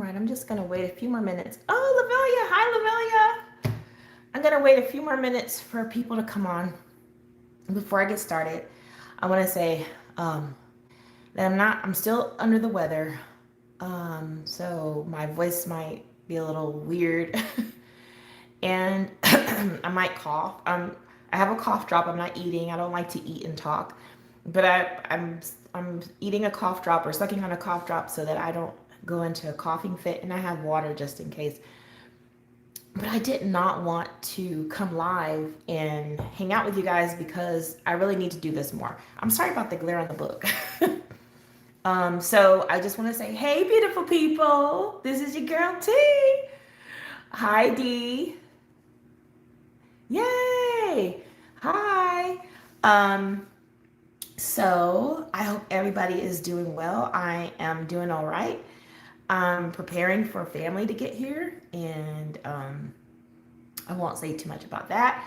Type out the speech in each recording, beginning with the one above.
right, I'm just gonna wait a few more minutes. Oh, Lavelia, hi Lavelia. I'm gonna wait a few more minutes for people to come on. Before I get started, I want to say that I'm still under the weather. So my voice might be a little weird and I might cough. I have a cough drop. I'm not eating. I don't like to eat and talk, but I'm eating a cough drop or sucking on a cough drop so that I don't go into a coughing fit, and I have water just in case. But I did not want to come live and hang out with you guys because I really need to do this more. I'm sorry about the glare on the book. So I just want to say, hey, beautiful people. This is your girl T. Hi, D. Yay. Hi. So I hope everybody is doing well. I am doing all right. I'm preparing for family to get here, and I won't say too much about that,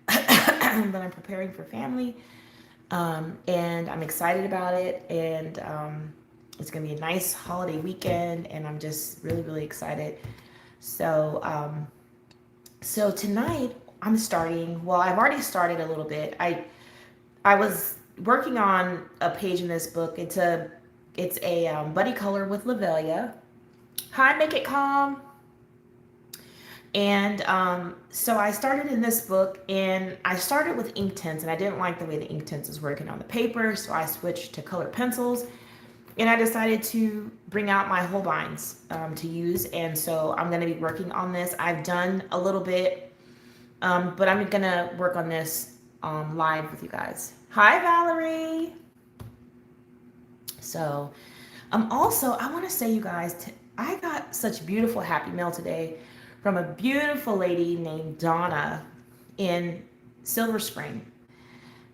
but I'm preparing for family, and I'm excited about it, and it's going to be a nice holiday weekend, and I'm just really, really excited. So, so tonight I'm starting. Well, I've already started a little bit. I was working on a page in this book. It's a buddy color with Lavelia. Hi, make it calm. And so I started in this book, and I started with ink tints, and I didn't like the way the ink tints was working on the paper, so I switched to colored pencils, and I decided to bring out my Holbeins to use, and so I'm going to be working on this. I've done a little bit, but I'm going to work on this live with you guys. Hi, Valerie. So also, I want to say, you guys, I got such beautiful happy mail today from a beautiful lady named Donna in Silver Spring.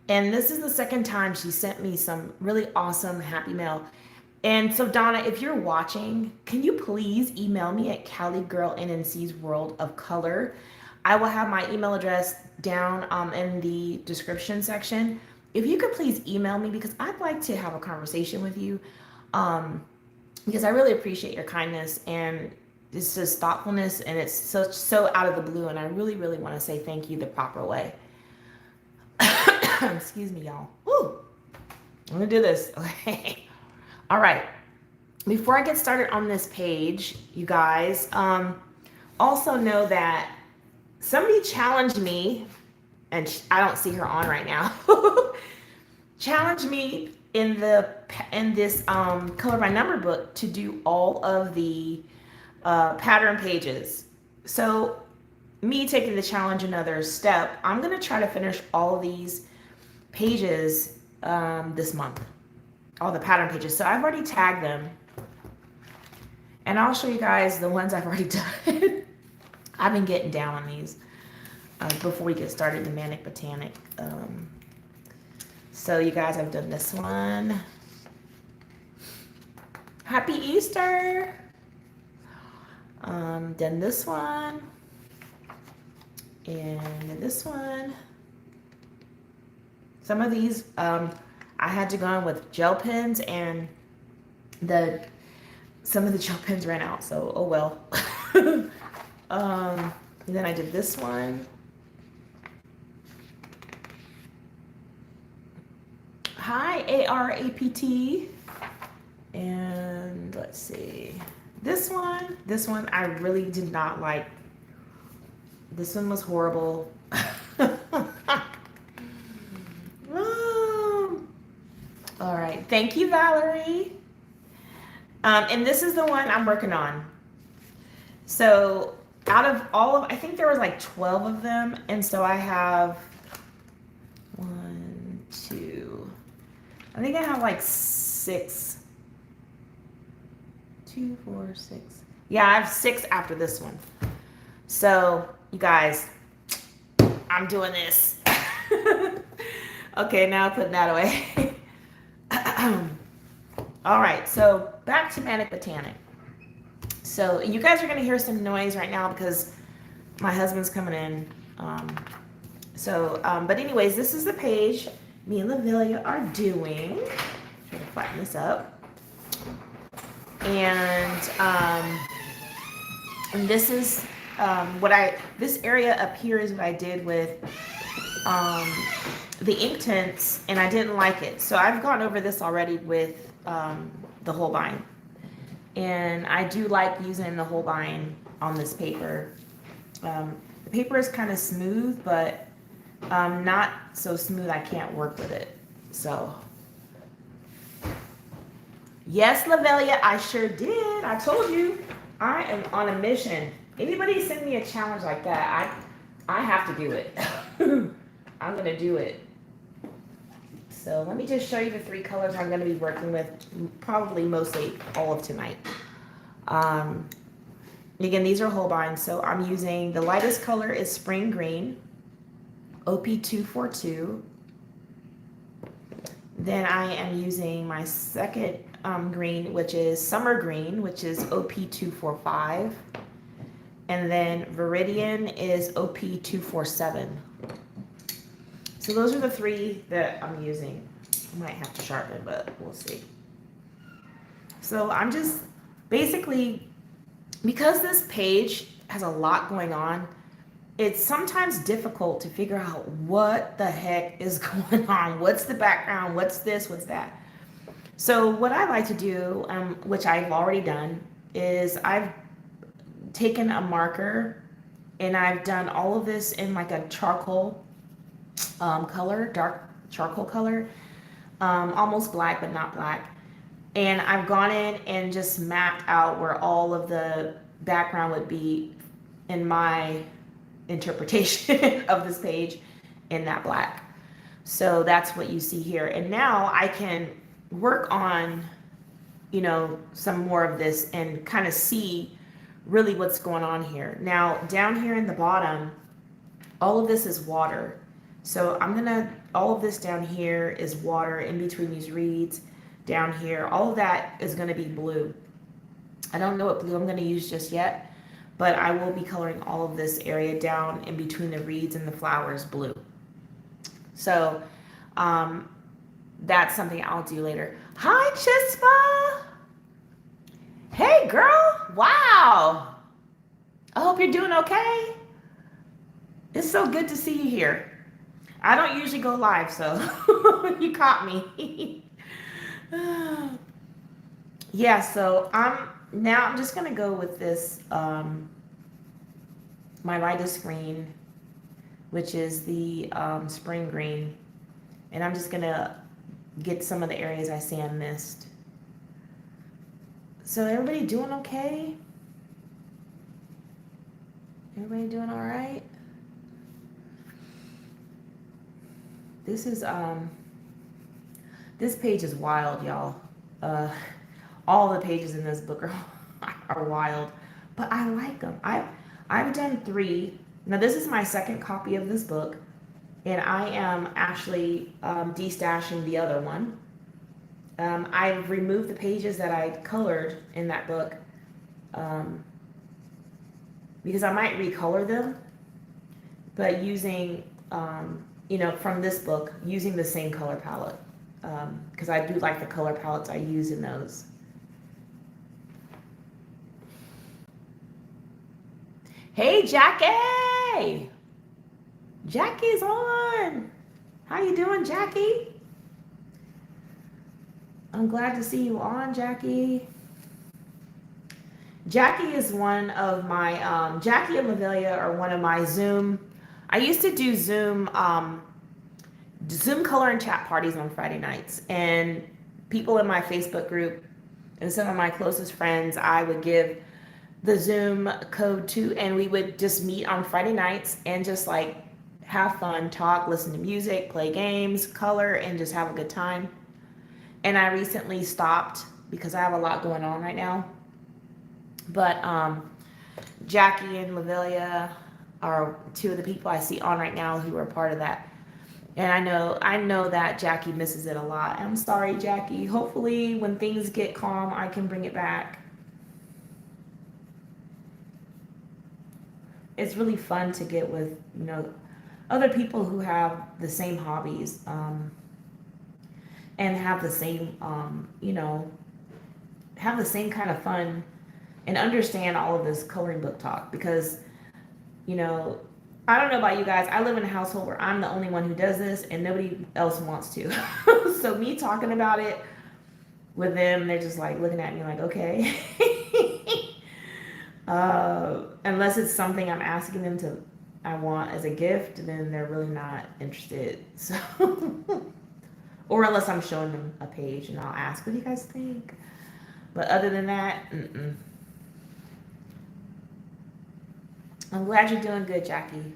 And this is the second time she sent me some really awesome happy mail. And so, Donna, if you're watching, can you please email me at CaliGirlNNC's World of Color? I will have my email address down in the description section. If you could please email me, because I'd like to have a conversation with you, because I really appreciate your kindness, and it's just thoughtfulness, and it's so out of the blue, and I really, really want to say thank you the proper way. Excuse me, y'all. Woo! I'm gonna do this. Okay. All right. Before I get started on this page, you guys, also know that somebody challenged me, and I don't see her on right now. Challenged me in this color by number book to do all of the pattern pages. So me taking the challenge another step, I'm gonna try to finish all of these pages this month, all the pattern pages. So I've already tagged them, and I'll show you guys the ones I've already done. I've been getting down on these before we get started in Manic Botanic. So you guys, I've done this one. Happy Easter. Done this one, and this one. Some of these I had to go in with gel pens, and some of the gel pens ran out, so oh well. And then I did this one. Hi, ARAPT. And let's see. This one I really did not like. This one was horrible. All right. Thank you, Valerie. And this is the one I'm working on. So out of all of, I think there was like 12 of them. And so I have 1, 2, I think I have like 6. 2, 4, 6. Yeah, I have 6 after this one. So you guys, I'm doing this. Okay, now putting that away. All right, so back to Manic Botanic. So you guys are going to hear some noise right now because my husband's coming in. But anyways, this is the page me and Lavelia are doing. Try to flatten this up. And And this is this area up here is what I did with um, the ink tints, and I didn't like it. So I've gone over this already with the Holbein. And I do like using the Holbein on this paper. The paper is kind of smooth, but not so smooth I can't work with it. So, yes, Lavelia, I sure did. I told you, I am on a mission. Anybody send me a challenge like that, I have to do it. I'm gonna do it. So let me just show you the 3 colors I'm going to be working with, probably mostly all of tonight. Again, these are Holbeins, so I'm using, the lightest color is Spring Green, OP242. Then I am using my second green, which is Summer Green, which is OP245. And then Viridian is OP247. So those are the 3 that I'm using. I might have to sharpen, but we'll see. So I'm just basically, because this page has a lot going on, it's sometimes difficult to figure out what the heck is going on. What's the background? What's this? What's that? So what I like to do, which I've already done, is I've taken a marker and I've done all of this in like a charcoal color, dark charcoal color, almost black but not black. And I've gone in and just mapped out where all of the background would be in my interpretation of this page in that black. So that's what you see here. And now I can work on, you know, some more of this and kind of see really what's going on here. Now, down here in the bottom, all of this is water. So I'm gonna, all of this down here is water in between these reeds. Down here, all of that is gonna be blue. I don't know what blue I'm gonna use just yet, but I will be coloring all of this area down in between the reeds and the flowers blue. So that's something I'll do later. Hi, Chispa. Hey, girl. Wow. I hope you're doing okay. It's so good to see you here. I don't usually go live, so you caught me. Yeah, so I'm just gonna go with this my lightest green, which is the spring green, and I'm just gonna get some of the areas I see I missed. So everybody doing okay? Everybody doing all right? This is this page is wild, y'all. All the pages in this book are wild, but I like them. I've done 3. Now this is my second copy of this book, and I am actually destashing the other one. I've removed the pages that I colored in that book because I might recolor them, but using you know, from this book, using the same color palette, because I do like the color palettes I use in those. Hey, Jackie! Jackie's on! How you doing, Jackie? I'm glad to see you on, Jackie. Jackie is one of my, Jackie and Lavelia are one of my Zoom. I used to do Zoom color and chat parties on Friday nights, and people in my Facebook group and some of my closest friends, I would give the Zoom code to, and we would just meet on Friday nights and just like have fun, talk, listen to music, play games, color, and just have a good time. And I recently stopped because I have a lot going on right now. But Jackie and Lavelia are 2 of the people I see on right now who are part of that. And I know that Jackie misses it a lot. I'm sorry, Jackie. Hopefully when things get calm, I can bring it back. It's really fun to get with, you know, other people who have the same hobbies and have the same, you know, have the same kind of fun and understand all of this coloring book talk, because, you know, I don't know about you guys. I live in a household where I'm the only one who does this and nobody else wants to. So me talking about it with them, they're just like looking at me like, okay. Unless it's something I'm asking them to, I want as a gift, then they're really not interested. So, or unless I'm showing them a page and I'll ask, what do you guys think? But other than that, mm-mm. I'm glad you're doing good, Jackie.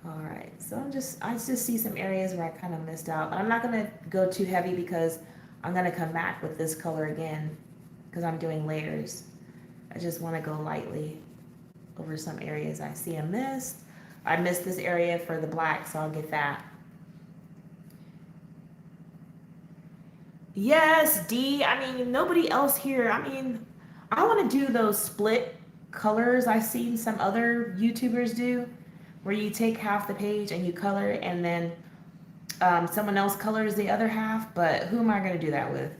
All right, so I just see some areas where I kind of missed out. But I'm not gonna go too heavy because I'm gonna come back with this color again because I'm doing layers. I just want to go lightly over some areas I see I missed. I missed this area for the black, so I'll get that. Yes, D. I mean, nobody else here. I mean, I want to do those split colors I've seen some other YouTubers do, where you take half the page and you color it, and then someone else colors the other half. But who am I going to do that with?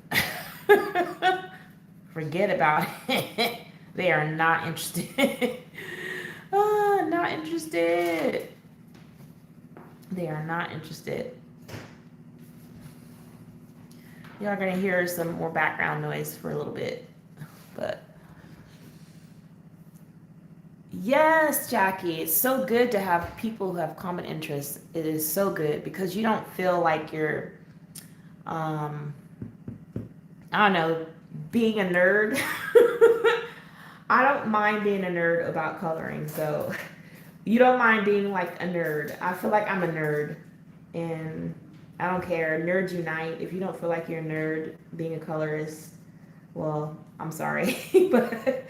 Forget about it. They are not interested. Oh, not interested. They are not interested. Y'all are going to hear some more background noise for a little bit. But yes, Jackie, it's so good to have people who have common interests. It is so good because you don't feel like you're, I don't know, being a nerd. I don't mind being a nerd about coloring, so you don't mind being like a nerd. I feel like I'm a nerd, and I don't care. Nerds unite. If you don't feel like you're a nerd being a colorist, well, I'm sorry, but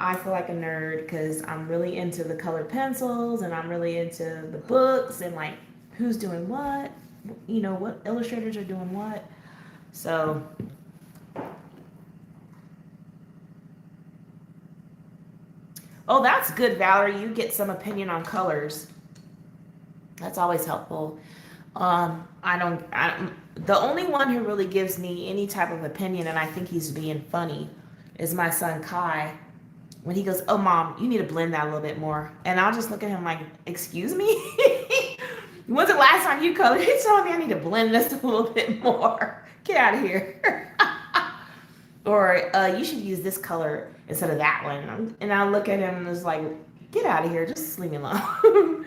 I feel like a nerd because I'm really into the colored pencils, and I'm really into the books and like who's doing what, you know, what illustrators are doing what. So oh, that's good, Valerie. You get some opinion on colors. That's always helpful. The only one who really gives me any type of opinion, and I think he's being funny, is my son Kai. When he goes, "Oh, Mom, you need to blend that a little bit more," and I'll just look at him like, "Excuse me? When's the last time you colored? He's telling me I need to blend this a little bit more. Get out of here." Or you should use this color instead of that one. And I look at him and it's like, get out of here. Just leave me alone.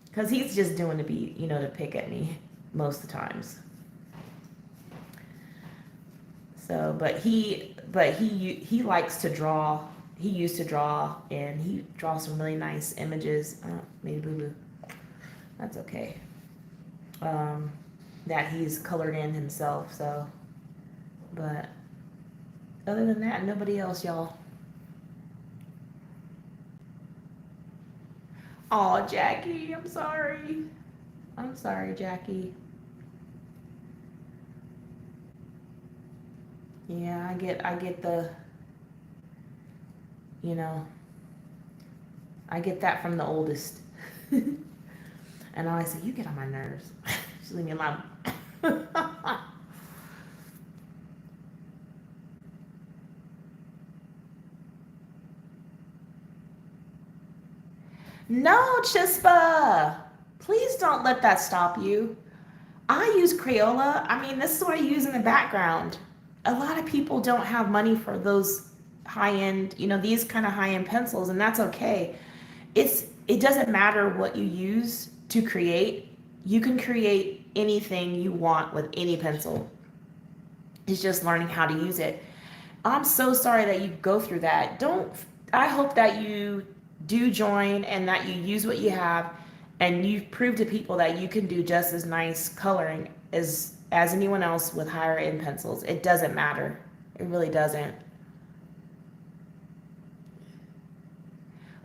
Because he's just doing to pick at me most of the times. So, but he likes to draw. He used to draw, and he draws some really nice images. Maybe boo-boo. That's okay. That he's colored in himself. So, but other than that, nobody else, y'all. Oh, Jackie, I'm sorry. I'm sorry, Jackie. Yeah, I get the, I get that from the oldest. And I always say, you get on my nerves. Just leave me alone. No, Chispa. Please don't let that stop you. I use Crayola. I mean, this is what I use in the background. A lot of people don't have money for those high-end, these kind of high-end pencils, and that's okay. It doesn't matter what you use to create. You can create anything you want with any pencil. It's just learning how to use it. I'm so sorry that you go through that. I hope that you do join and that you use what you have, and you prove to people that you can do just as nice coloring as anyone else with higher end pencils. It doesn't matter. It really doesn't.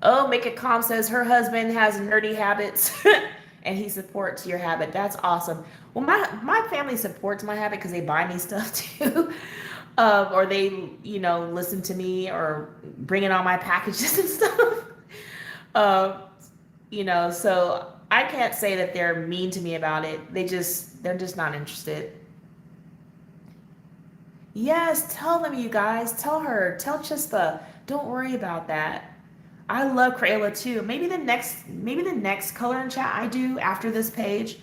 Oh, Make It Calm says her husband has nerdy habits and he supports your habit. That's awesome. Well, my family supports my habit because they buy me stuff too. Or they, listen to me or bring in all my packages and stuff. So I can't say that they're mean to me about it. They're just not interested. Yes, tell them, you guys. Tell her. Tell Chispa. Don't worry about that. I love Crayola too. Maybe the next color and chat I do after this page,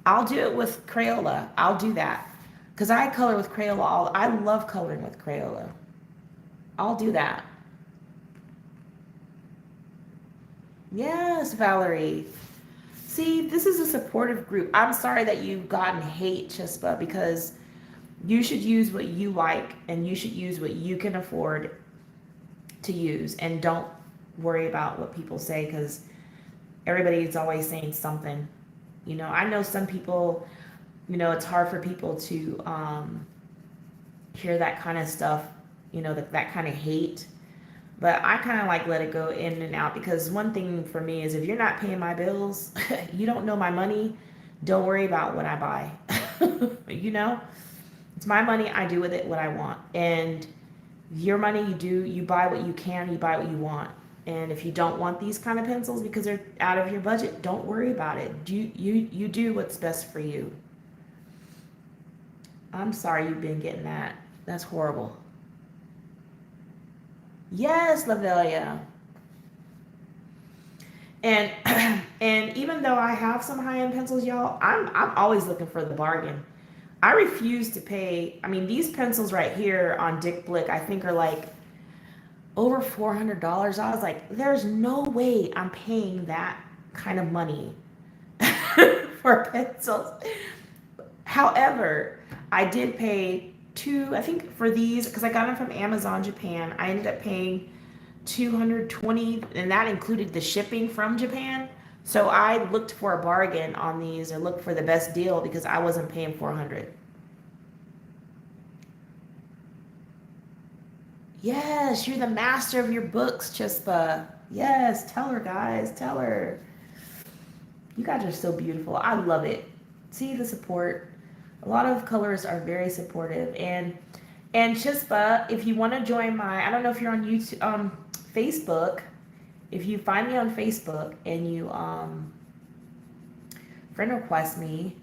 I'll do it with Crayola. I'll do that. Because I color with Crayola I love coloring with Crayola. I'll do that. Yes, Valerie. See, this is a supportive group. I'm sorry that you've gotten hate, Chispa, because you should use what you like and you should use what you can afford to use, and don't worry about what people say, because everybody's always saying something. I know some people, it's hard for people to hear that kind of stuff, that kind of hate. But I kind of like let it go in and out, because one thing for me is, if you're not paying my bills, you don't know my money, don't worry about what I buy. It's my money, I do with it what I want. And your money, you buy what you can, you buy what you want. And if you don't want these kind of pencils because they're out of your budget, don't worry about it. You do what's best for you. I'm sorry you've been getting that. That's horrible. Yes, Lavelia. And and even though I have some high-end pencils, y'all, I'm always looking for the bargain. I refuse to pay. I mean, these pencils right here on Dick Blick, I think, are like over $400. I was like, there's no way I'm paying that kind of money for pencils. However, I did pay I think for these, because I got them from Amazon Japan, I ended up paying 220, and that included the shipping from Japan. So I looked for a bargain on these, or looked for the best deal, because I wasn't paying 400. Yes, you're the master of your books, Chispa. Yes, tell her, guys, tell her. You guys are so beautiful. I love it. See the support. A lot of colors are very supportive. And Chispa, if you want to join I don't know if you're on YouTube, Facebook. If you find me on Facebook and you friend request me,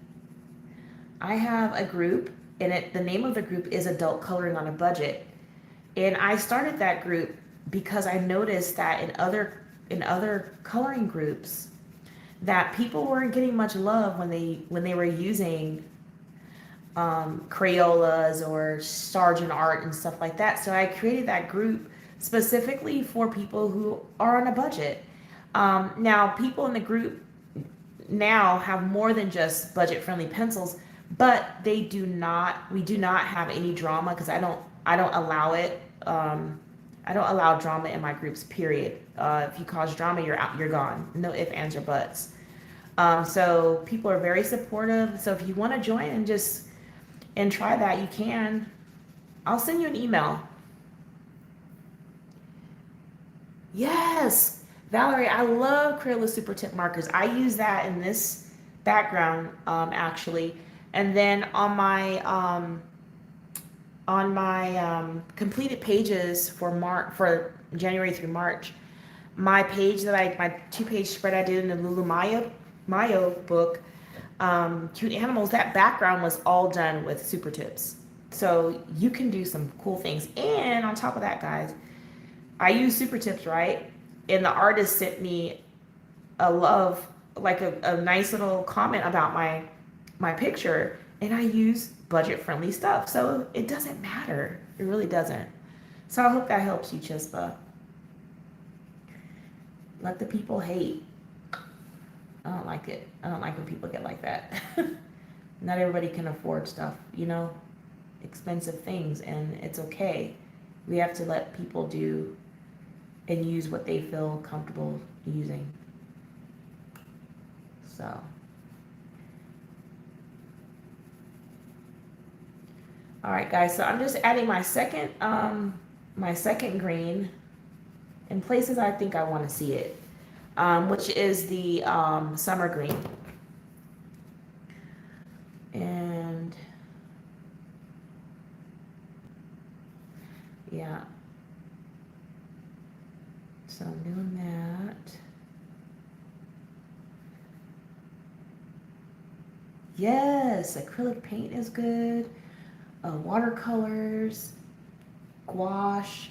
I have a group, and the name of the group is Adult Coloring on a Budget. And I started that group because I noticed that in other coloring groups, that people weren't getting much love when they were using Crayolas or Sargent Art and stuff like that. So I created that group specifically for people who are on a budget. Now, people in the group now have more than just budget-friendly pencils, but we do not have any drama, because I don't allow it. I don't allow drama in my groups, period. If you cause drama, you're out, you're gone. No ifs, ands, or buts. So people are very supportive. So if you want to join and try that, you can. I'll send you an email. Yes, Valerie, I love Crayola Super Tip markers. I use that in this background, actually. And then on my completed pages for January through March, my 2-page spread I did in the Lulu Mayo book, Cute Animals, that background was all done with super tips. So you can do some cool things. And on top of that, guys, I use super tips, right? And the artist sent me a nice little comment about my picture, and I use budget-friendly stuff. So it doesn't matter. It really doesn't. So I hope that helps you, Chispa. Let the people hate. I don't like it. I don't like when people get like that. Not everybody can afford stuff, expensive things, and it's okay. We have to let people do and use what they feel comfortable using. So, all right, guys. So I'm just adding my second green in places I think I want to see it, which is the summer green. And yeah. So I'm doing that. Yes, acrylic paint is good. watercolors, gouache.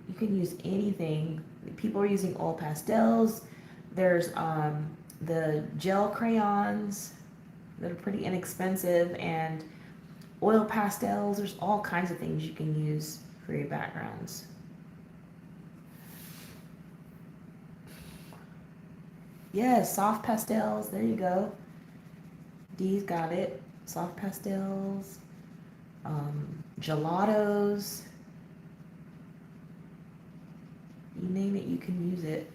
You can use anything. People are using oil pastels. There's the gel crayons that are pretty inexpensive, and oil pastels. There's all kinds of things you can use for your backgrounds. Yes, soft pastels. There you go. Dee's got it. Soft pastels, gelatos. You name it, you can use it.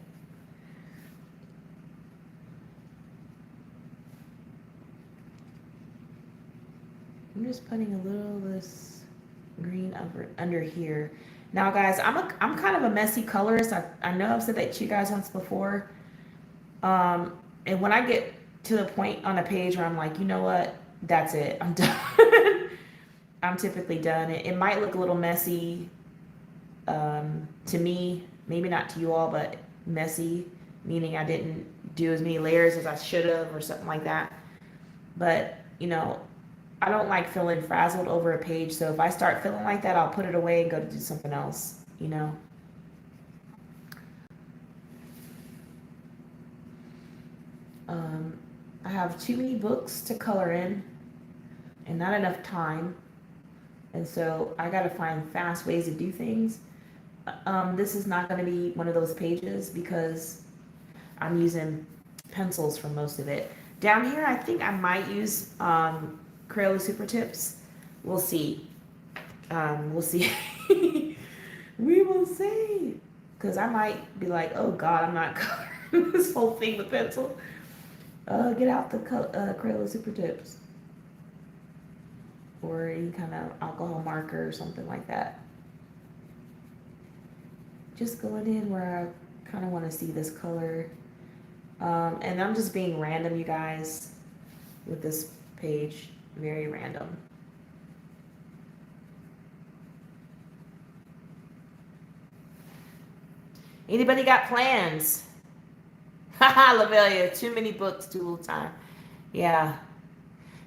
I'm just putting a little of this green under here. Now, guys, I'm kind of a messy colorist. I know I've said that to you guys once before. And when I get to the point on a page where I'm like, you know what, that's it, I'm done. I'm typically done. It might look a little messy to me, maybe not to you all, but messy, meaning I didn't do as many layers as I should have or something like that. But, you know, I don't like feeling frazzled over a page. So if I start feeling like that, I'll put it away and go to do something else, you know. I have too many books to color in and not enough time. And so I got to find fast ways to do things. This is not going to be one of those pages because I'm using pencils for most of it. Down here, I think I might use Crayola Super Tips. We'll see. We'll see. We will see. Because I might be like, oh God, I'm not coloring this whole thing with pencil. Get out the Crayola Super Tips. Or any kind of alcohol marker or something like that. Just going in where I kind of want to see this color. And I'm just being random, you guys, with this page. Very random. Anybody got plans? Haha, Lavelia, too many books, too little time. Yeah.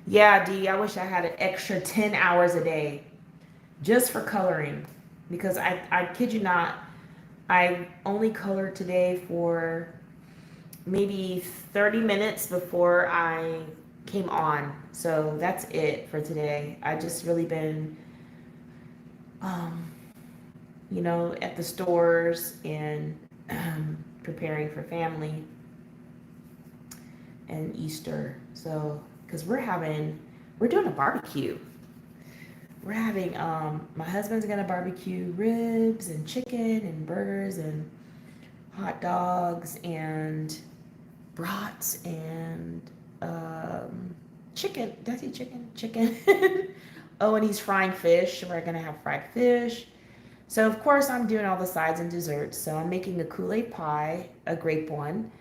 Yeah, Dee, I wish I had an extra 10 hours a day just for coloring. Because I kid you not, I only colored today for maybe 30 minutes before I came on. So that's it for today. I just really been, you know, at the stores and preparing for family and Easter. So, because we're doing a barbecue. We're having, my husband's gonna barbecue ribs and chicken and burgers and hot dogs and brats and chicken. Did I say chicken? Chicken. Oh, and he's frying fish. We're gonna have fried fish. So of course I'm doing all the sides and desserts. So I'm making a Kool-Aid pie, a grape one,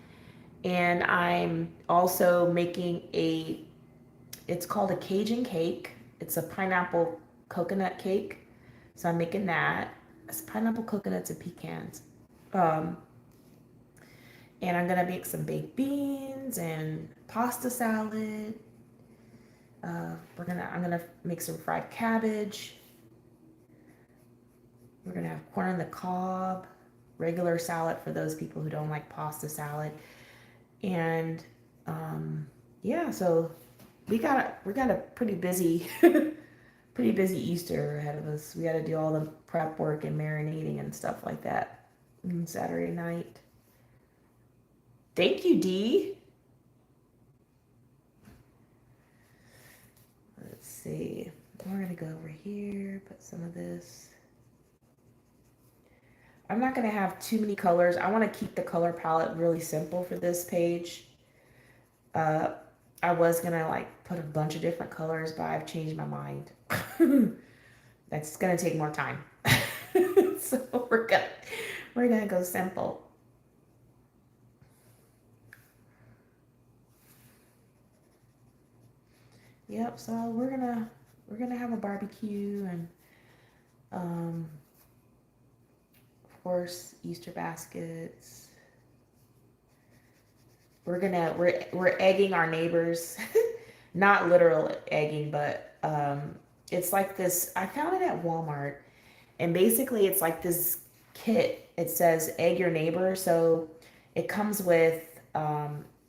and I'm also making it's called a Cajun cake. It's a pineapple coconut cake. So I'm making that. It's pineapple, coconuts, and pecans. And I'm gonna make some baked beans and pasta salad. I'm gonna make some fried cabbage. We're gonna have corn on the cob, regular salad for those people who don't like pasta salad, and yeah. So we got a pretty busy, pretty busy Easter ahead of us. We got to do all the prep work and marinating and stuff like that on Saturday night. Thank you, Dee. Let's see. We're gonna go over here, put some of this. I'm not gonna have too many colors. I want to keep the color palette really simple for this page. I was gonna like put a bunch of different colors, but I've changed my mind. That's gonna take more time. So we're gonna go simple. Yep, so we're gonna have a barbecue and of course Easter baskets. We're egging our neighbors not literal egging, but it's like this. I found it at Walmart, and basically it's like this kit. It says egg your neighbor, so it comes with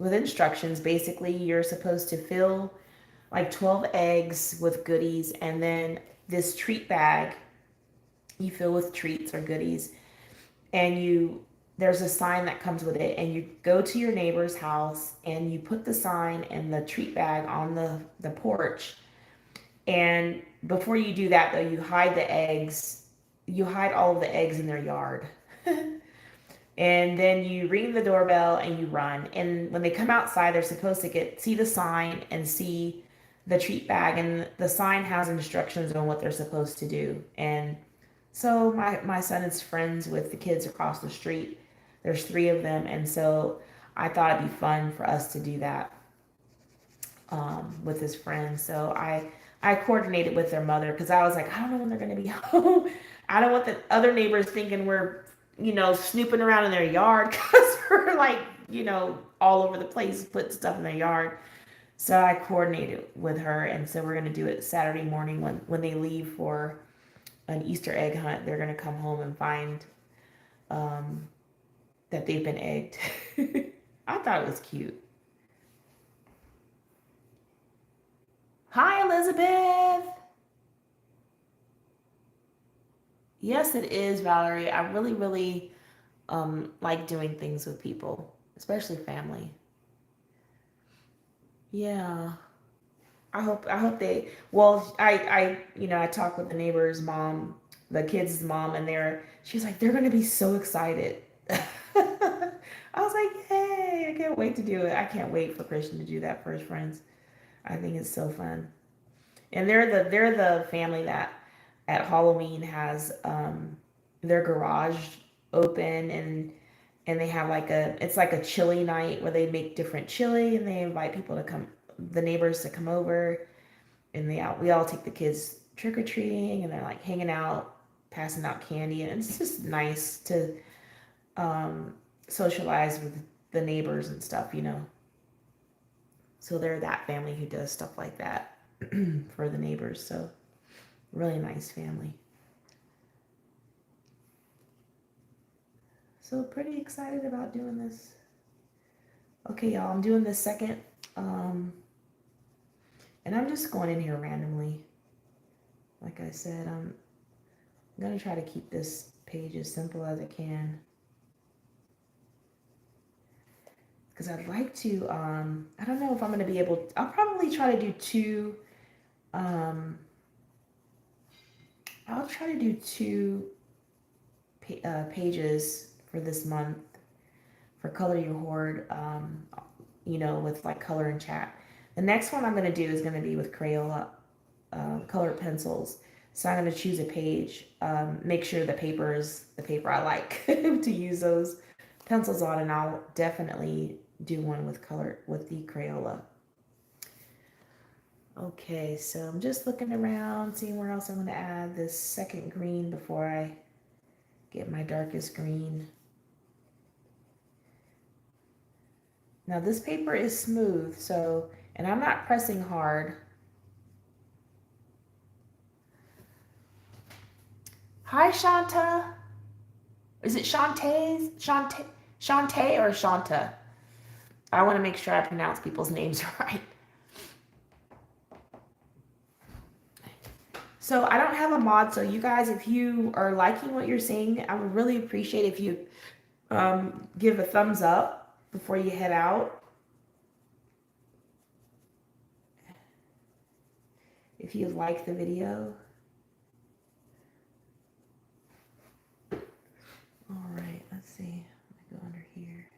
instructions. Basically, you're supposed to fill like 12 eggs with goodies, and then this treat bag you fill with treats or goodies, and there's a sign that comes with it, and you go to your neighbor's house and you put the sign and the treat bag on the porch. And before you do that, though, you hide the eggs. You hide all of the eggs in their yard. And then you ring the doorbell and you run. And when they come outside, they're supposed to see the sign and see the treat bag. And the sign has instructions on what they're supposed to do. And so my son is friends with the kids across the street. There's three of them. And so I thought it'd be fun for us to do that with his friends. So I coordinated with their mother because I was like, I don't know when they're going to be home. I don't want the other neighbors thinking we're, snooping around in their yard because we're like, all over the place, putting stuff in their yard. So I coordinated with her. And so we're going to do it Saturday morning when they leave for an Easter egg hunt. They're going to come home and find that they've been egged. I thought it was cute. Hi, Elizabeth. Yes, it is, Valerie. I really, really like doing things with people, especially family. Yeah. I hope they well I talked with the neighbor's mom, the kids' mom, and she's like, they're gonna be so excited. I was like, yay, I can't wait to do it. I can't wait for Christian to do that for his friends. I think it's so fun. And they're the family that at Halloween has their garage open, and they have it's like a chili night where they make different chili and they invite people to come, the neighbors to come over, and we all take the kids trick or treating, and they're like hanging out, passing out candy, and it's just nice to socialize with the neighbors and stuff. So they're that family who does stuff like that for the neighbors. So really nice family. So pretty excited about doing this. Okay, y'all, I'm doing the second, and I'm just going in here randomly. Like I said, I'm gonna try to keep this page as simple as I can, because I'd like to, I don't know if I'm gonna be able, I'll probably try to do I'll try to do two pages for this month for Color Your Hoard, with like color and chat. The next one I'm going to do is going to be with Crayola colored pencils. So I'm going to choose a page, make sure the paper is the paper I like to use those pencils on, and I'll definitely do one with the Crayola. Okay, so I'm just looking around, seeing where else I'm going to add this second green before I get my darkest green. Now this paper is smooth, and I'm not pressing hard. Hi, Shanta. Is it Shantae or Shanta? I want to make sure I pronounce people's names right. So I don't have a mod, so you guys, if you are liking what you're seeing, I would really appreciate if you give a thumbs up before you head out. If you like the video. All right, let's see. Let me go under here.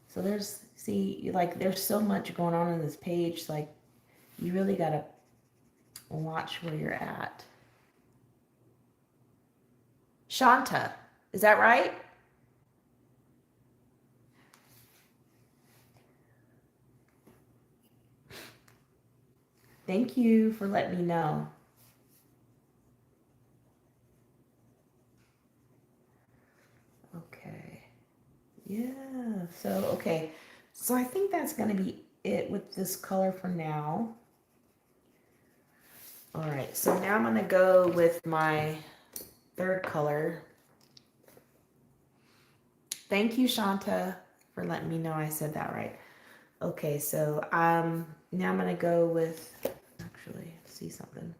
So there's so much going on in this page. Like, you really gotta watch where you're at. Shanta, is that right? Thank you for letting me know. Okay. Yeah. So, okay. So I think that's going to be it with this color for now. All right. So now I'm going to go with my third color. Thank you, Shanta, for letting me know I said that right. Okay. So now I'm going to go with, actually, see something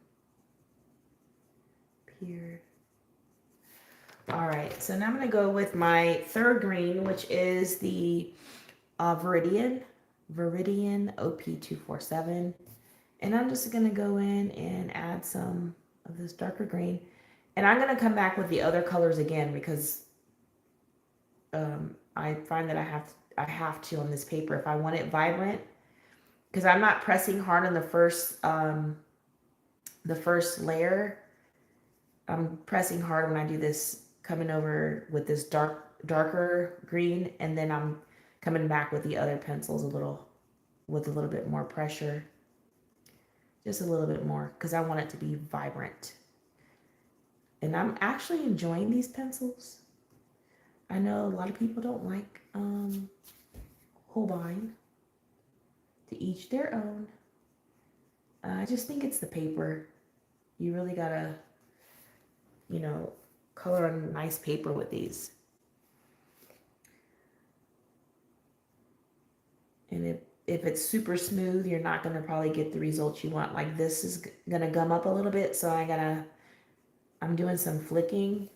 here. All right. So now I'm going to go with my third green, which is the Viridian OP247. And I'm just going to go in and add some of this darker green. And I'm going to come back with the other colors again because I find that I have to on this paper if I want it vibrant, because I'm not pressing hard on the first layer. I'm pressing hard when I do this, coming over with this darker green, and then I'm coming back with the other pencils with a little bit more pressure. Just a little bit more, because I want it to be vibrant. And I'm actually enjoying these pencils. I know a lot of people don't like Holbein. To each their own. I just think it's the paper. You really gotta, color on nice paper with these. And if it's super smooth, you're not gonna probably get the results you want. Like this is gonna gum up a little bit, so I'm doing some flicking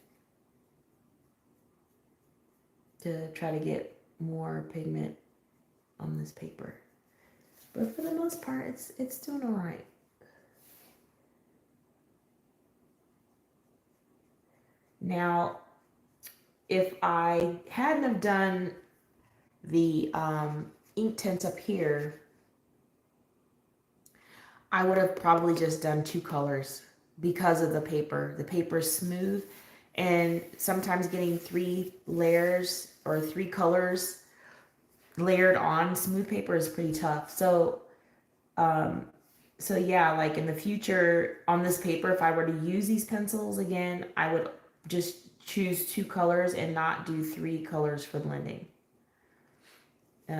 to try to get more pigment on this paper. But for the most part, it's doing all right. Now, if I hadn't have done the ink tints up here, I would have probably just done 2 colors because of the paper. The paper's smooth, and sometimes getting 3 layers or 3 colors layered on smooth paper is pretty tough. So yeah, like in the future on this paper, if I were to use these pencils again, I would just choose 2 colors and not do 3 colors for blending.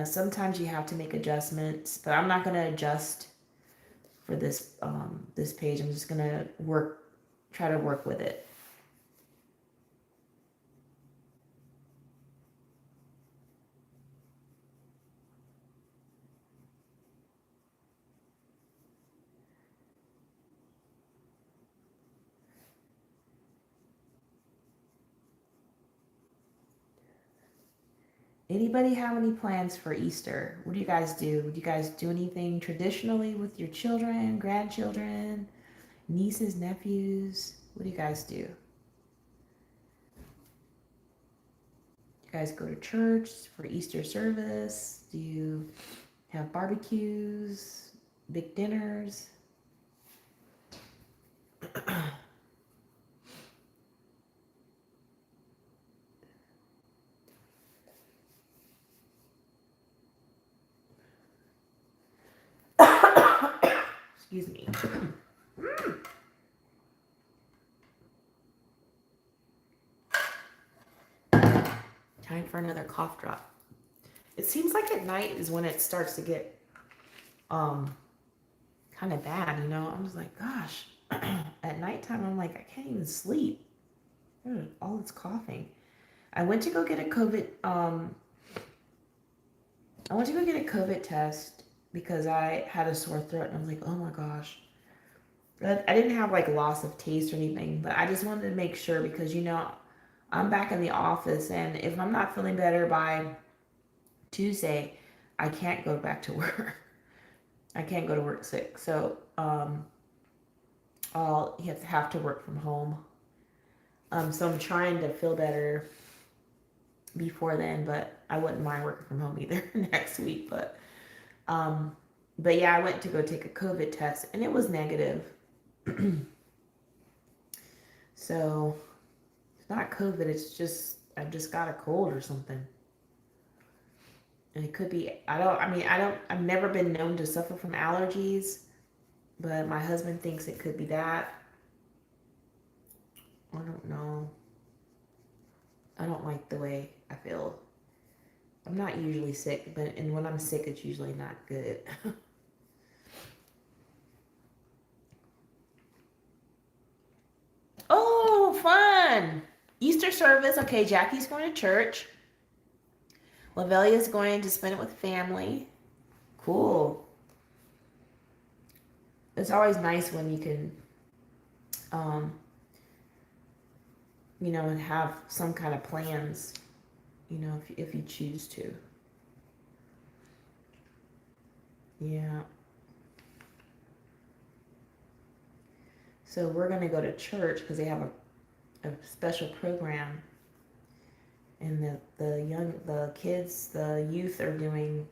Sometimes you have to make adjustments, but I'm not going to adjust for this this page. I'm just going to try to work with it. Anybody have any plans for Easter? What do you guys do? Do you guys do anything traditionally with your children, grandchildren, nieces, nephews? What do you guys do? Do you guys go to church for Easter service? Do you have barbecues, big dinners? Excuse me. Time for another cough drop. It seems like at night is when it starts to get kind of bad, I'm just like, gosh. At nighttime I'm like, I can't even sleep. All this coughing. I went to go get a COVID test because I had a sore throat, and I was like, oh my gosh. I didn't have like loss of taste or anything, but I just wanted to make sure because I'm back in the office, and if I'm not feeling better by Tuesday, I can't go back to work. I can't go to work sick. So I'll have to work from home. So I'm trying to feel better before then, but I wouldn't mind working from home either next week. But yeah, I went to go take a COVID test, and it was negative. So it's not COVID, it's just I've just got a cold or something. And it could be I've never been known to suffer from allergies, But my husband thinks it could be that. I don't know. I don't like the way I feel. I'm not usually sick, and when I'm sick, it's usually not good. Oh, fun! Easter service. Okay, Jackie's going to church. Lavelia's going to spend it with family. Cool. It's always nice when you can, um, have some kind of plans, if you choose to. Yeah. So we're going to go to church because they have a special program, and the kids, the youth are doing,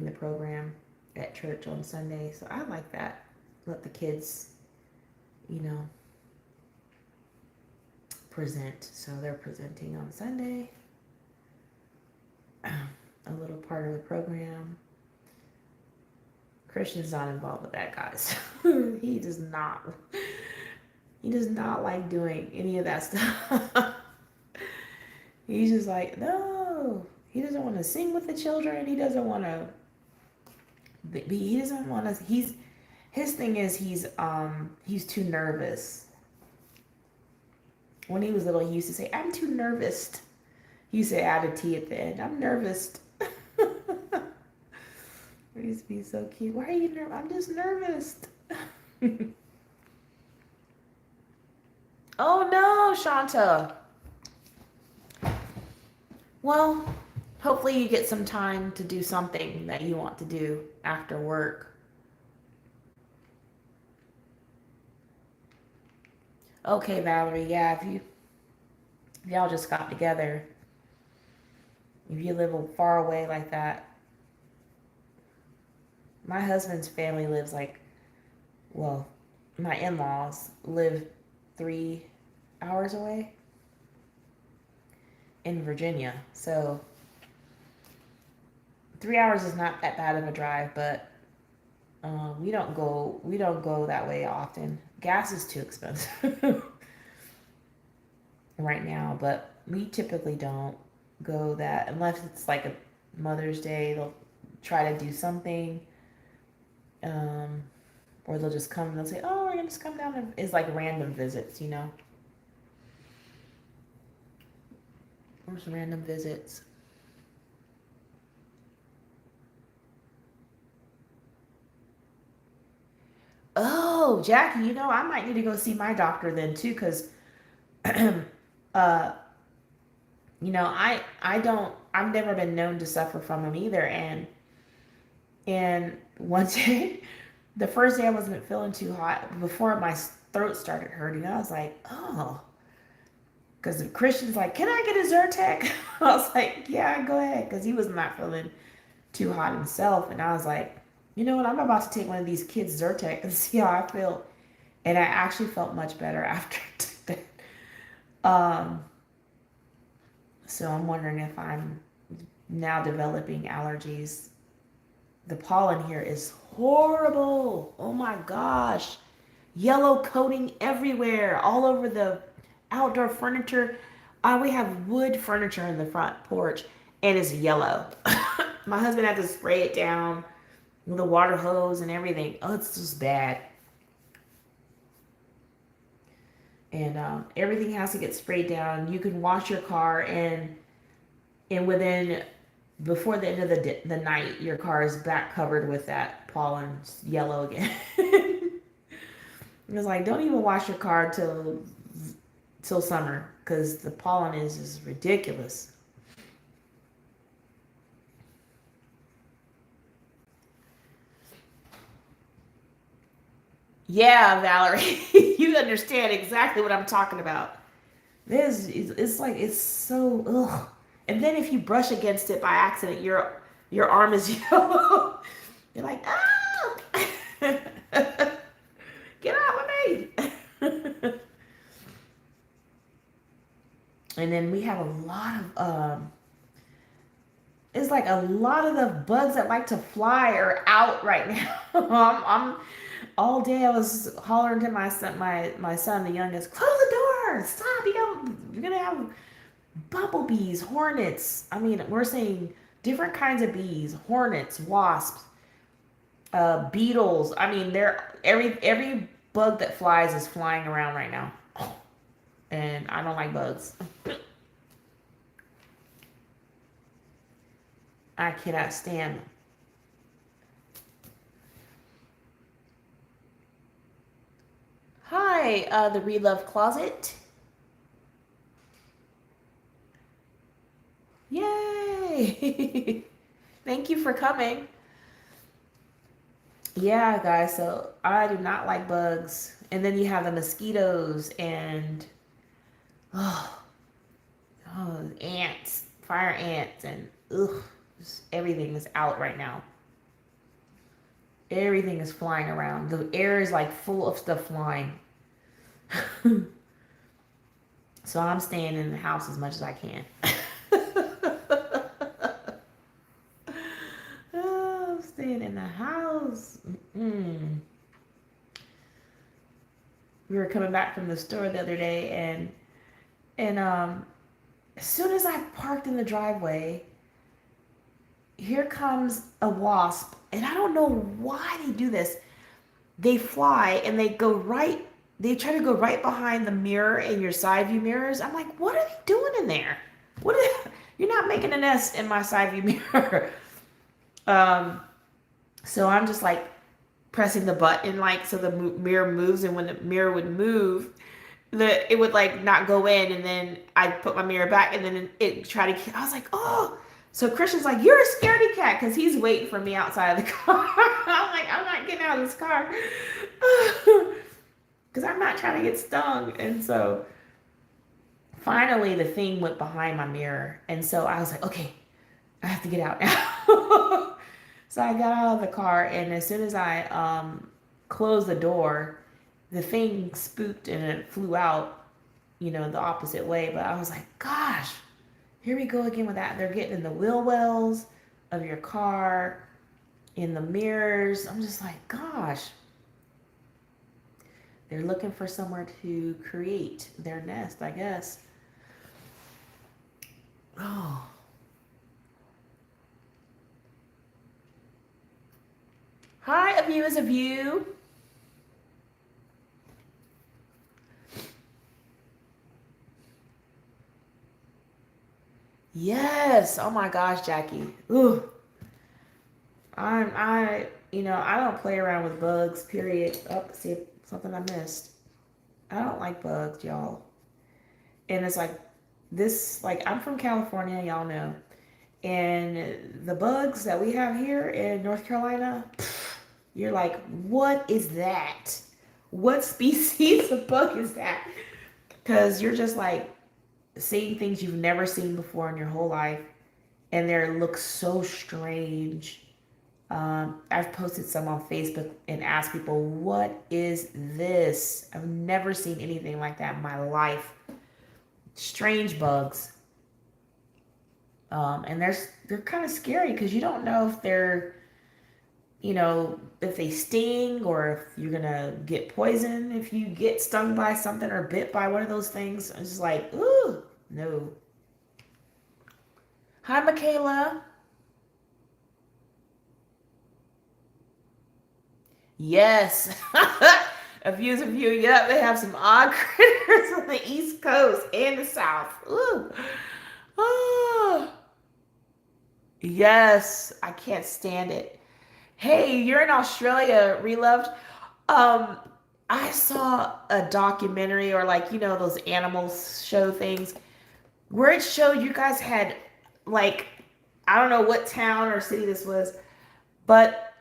the program at church on Sunday. So I like that. Let the kids, present. So they're presenting on Sunday, a little part of the program. Christian's not involved with that, guys. He does not like doing any of that stuff. He's just like, no. He doesn't want to sing with the children. He doesn't want to. He doesn't want to. His thing is he's too nervous. When he was little, he used to say, "I'm too nervous." He used to add a T at the end. I'm nervous. It used to be so cute. Why are you nervous? I'm just nervous. Oh no, Shanta. Well, hopefully you get some time to do something that you want to do after work. Okay, Valerie. Yeah, if y'all just got together, if you live far away like that. My husband's family lives my in-laws live 3 hours away in Virginia. So 3 hours is not that bad of a drive, but we don't go that way often. Gas is too expensive right now, but we typically don't go that unless it's like a Mother's Day. They'll try to do something. Or they'll just come and they'll say, "Oh, we're gonna just come down," and it's like random visits, Or some random visits. Oh, Jackie, I might need to go see my doctor then too, because, uh, I've never been known to suffer from them either, and one day, the first day I wasn't feeling too hot, before my throat started hurting, I was like, oh, because the Christian's like, can I get a Zyrtec? I was like, yeah, go ahead, because he was not feeling too hot himself, and I was like, you know what, I'm about to take one of these kids' Zyrtec and see how I feel, and I actually felt much better after I took that. So I'm wondering if I'm now developing allergies. The pollen here is horrible. Oh my gosh. Yellow coating everywhere, all over the outdoor furniture. We have wood furniture in the front porch, and it's yellow. My husband had to spray it down with a water hose and everything. Oh, it's just bad. And everything has to get sprayed down. You can wash your car, and before the end of the night, your car is back covered with that pollen, yellow again. It's like, don't even wash your car till summer, because the pollen is ridiculous. Yeah, Valerie, you understand exactly what I'm talking about. It's so ugh. And then if you brush against it by accident, your arm is yellow. You're like, ah, get out of me. And then we have a lot of it's like a lot of the bugs that like to fly are out right now. I'm all day I was hollering to my son, my son, the youngest, close the door, stop, you're gonna have bumblebees, hornets. I mean, we're seeing different kinds of bees, hornets, wasps, beetles. I mean, they're every bug that flies is flying around right now, and I don't like bugs. I cannot stand them. Hi, the Relove Closet. Yay! Thank you for coming. Yeah, guys, so I do not like bugs. And then you have the mosquitoes and oh, ants, fire ants, and ugh, everything is out right now. Everything is flying around. The air is like full of stuff flying. So I'm staying in the house as much as I can. Oh, I'm staying in the house. Mm-mm. We were coming back from the store the other day, and as soon as I parked in the driveway, here comes a wasp, and I don't know why they do this. They fly and they try to go right behind the mirror in your side view mirrors. I'm like, what are they doing in there? You're not making a nest in my side view mirror. So I'm just like pressing the button, like, so the mirror moves, and when the mirror would move, it would like not go in, and then I put my mirror back, and then it tried to. I was like, oh. So Christian's like, you're a scaredy cat, because he's waiting for me outside of the car. I'm like, I'm not getting out of this car, because I'm not trying to get stung. And so finally the thing went behind my mirror, and so I was like, okay, I have to get out now. So I got out of the car, and as soon as I closed the door, the thing spooked and it flew out, the opposite way. But I was like, gosh, here we go again with that. They're getting in the wheel wells of your car, in the mirrors. I'm just like, gosh. They're looking for somewhere to create their nest, I guess. Oh. Hi, A View is a View. Yes. Oh my gosh, Jackie. Ooh. I don't play around with bugs, period. Oh, see, something I missed. I don't like bugs, y'all. And it's like this, like, I'm from California, y'all know. And the bugs that we have here in North Carolina, you're like, what is that? What species of bug is that? Because you're just like seeing things you've never seen before in your whole life, and they look so strange. I've posted some on Facebook and asked people, what is this? I've never seen anything like that in my life. Strange bugs. And they're kind of scary because you don't know if they're, if they sting, or if you're gonna get poisoned if you get stung by something or bit by one of those things. I'm just like, ooh, no. Hi, Michaela. Yes. A View's a View. Yep, they have some odd critters on the East Coast and the South. Ooh. Oh. Yes, I can't stand it. Hey, you're in Australia, Reloved. Um, I saw a documentary, or like, those animals show things, where it showed you guys had, like, I don't know what town or city this was, but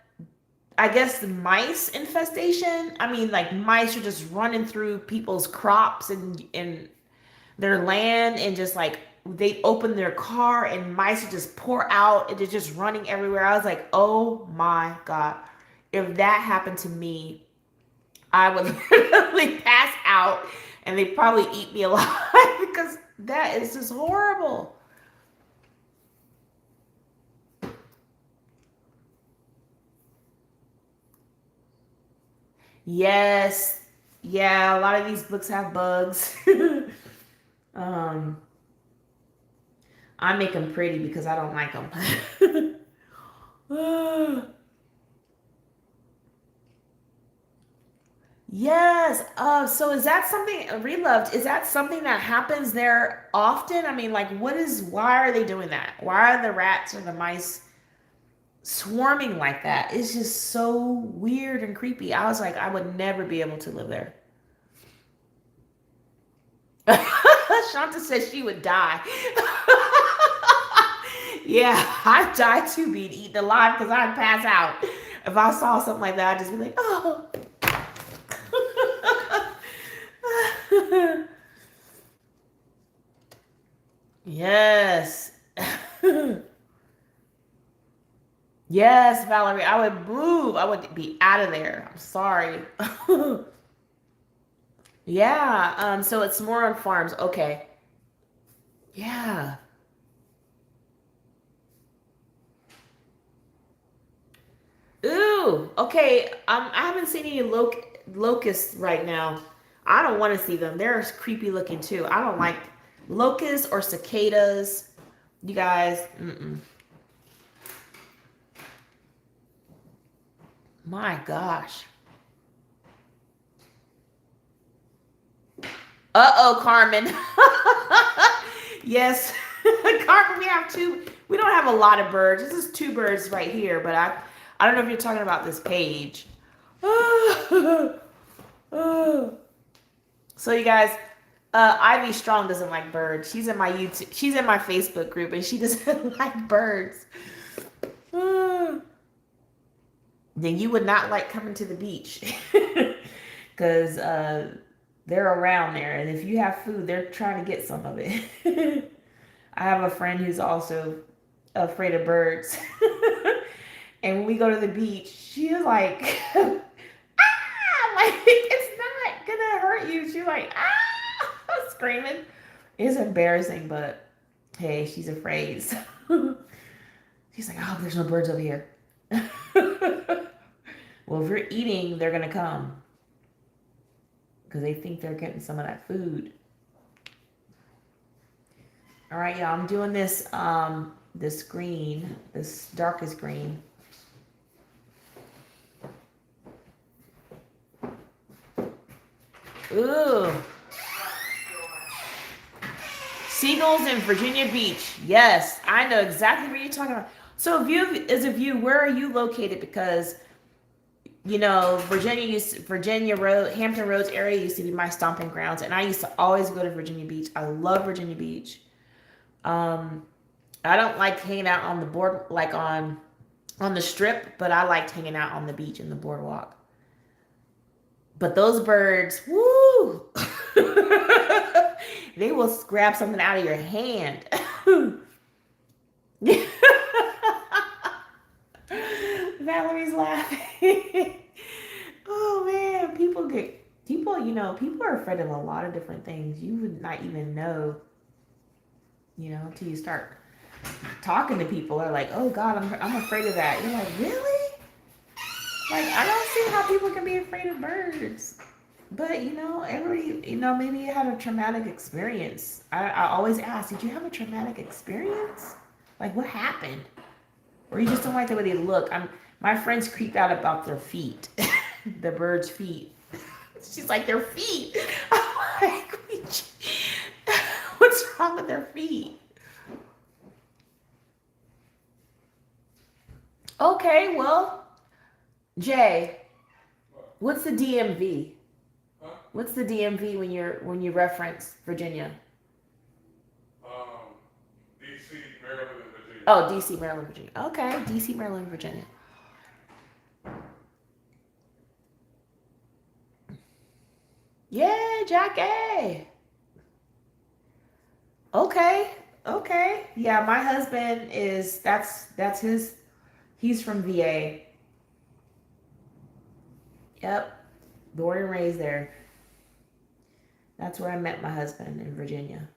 I guess the mice infestation. I mean, like, mice are just running through people's crops and their land, and just like they open their car and mice would just pour out and they're just running everywhere. I was like, oh my God. If that happened to me, I would literally pass out and they'd probably eat me alive because that is just horrible. Yes. Yeah, a lot of these books have bugs. um, I make them pretty because I don't like them. Yes. So is that something, Reloved, is that something that happens there often? I mean, like, why are they doing that? Why are the rats or the mice swarming like that? It's just so weird and creepy. I was like, I would never be able to live there. Shanta says she would die. Yeah, I'd die too, being eaten alive because I'd pass out. If I saw something like that, I'd just be like, oh. Yes. Yes, Valerie, I would move. I would be out of there. I'm sorry. Yeah, so it's more on farms. Okay. Yeah. Ooh, okay. I haven't seen any locusts right now. I don't want to see them. They're creepy looking too. I don't like locusts or cicadas. You guys, my gosh. Uh-oh, Carmen. Yes. Carmen, we have two. We don't have a lot of birds. This is two birds right here, but I don't know if you're talking about this page. So you guys, Ivy Strong doesn't like birds. She's in my YouTube. She's in my Facebook group, and she doesn't like birds. Then you would not like coming to the beach, because they're around there, and if you have food, they're trying to get some of it. I have a friend who's also afraid of birds, and when we go to the beach, she's like, ah, like it's not gonna hurt you. She's like, ah, screaming. It's embarrassing, but hey, she's afraid. So she's like, oh, there's no birds over here. Well, if you're eating, they're gonna come because they think they're getting some of that food. All right, y'all. I'm doing this green, this darkest green. Ooh. Seagulls in Virginia Beach. Yes, I know exactly what you're talking about. So, where are you located? Because Virginia Road, Hampton Roads area used to be my stomping grounds, and I used to always go to Virginia Beach. I love Virginia Beach. I don't like hanging out on the board, like on the strip, but I liked hanging out on the beach and the boardwalk. But those birds, woo! They will grab something out of your hand. Valerie's laughing. Oh man, people are afraid of a lot of different things. You would not even know, until you start talking to people. Are like, oh God, I'm afraid of that. You're like, really? Like, I don't see how people can be afraid of birds. But everybody, maybe you had a traumatic experience. I always ask, did you have a traumatic experience? Like, what happened? Or you just don't like the way they look. My friends creeped out about their feet, the bird's feet. She's like, their feet. I'm like, what's wrong with their feet? Okay, well, Jay, what's the DMV? What's the DMV when you reference Virginia? DC, Maryland, and Virginia. Oh, DC, Maryland, Virginia. Okay, DC, Maryland, Virginia. Yeah, Jackie. Okay, okay. Yeah, my husband that's his. He's from VA. Yep, born and raised there. That's where I met my husband, in Virginia.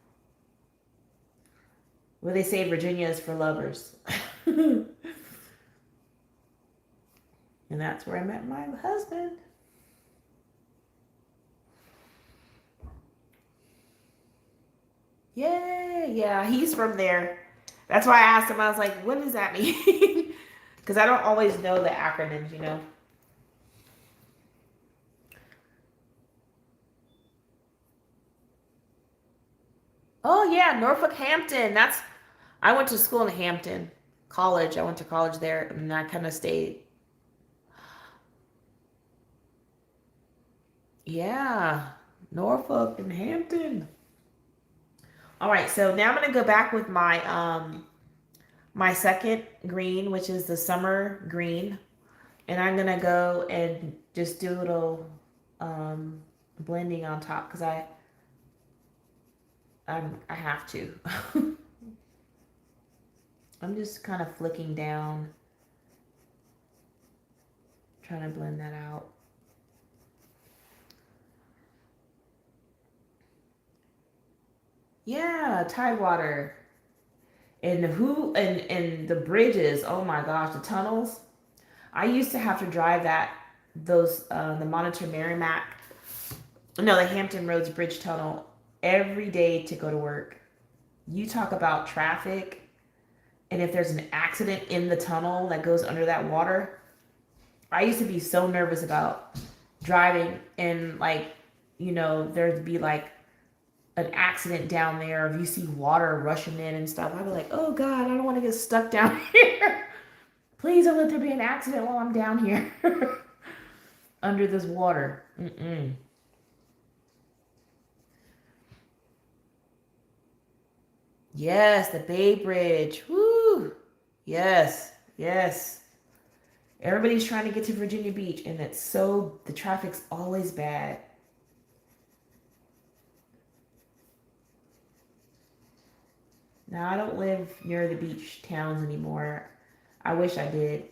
Where they say Virginia is for lovers. And that's where I met my husband. Yay! Yeah, he's from there. That's why I asked him. I was like, "What does that mean?" Because I don't always know the acronyms, you know. Oh yeah, Norfolk Hampton. That's I went to school in Hampton College. I went to college there, and I kind of stayed. Yeah, Norfolk and Hampton. All right, so now I'm gonna go back with my second green, which is the summer green, and I'm gonna go and just do a little blending on top because I have to. I'm just kind of flicking down, trying to blend that out. Yeah, Tidewater. And the bridges, oh my gosh, the tunnels. I used to have to drive those the Monitor Merrimack, no, the Hampton Roads Bridge Tunnel every day to go to work. You talk about traffic, and if there's an accident in the tunnel that goes under that water, I used to be so nervous about driving and like, there'd be like an accident down there, if you see water rushing in and stuff, I'd be like, oh God, I don't want to get stuck down here. Please don't let there be an accident while I'm down here under this water. Mm-mm. Yes, the Bay Bridge. Woo! Yes, yes. Everybody's trying to get to Virginia Beach, and the traffic's always bad. Now, I don't live near the beach towns anymore. I wish I did,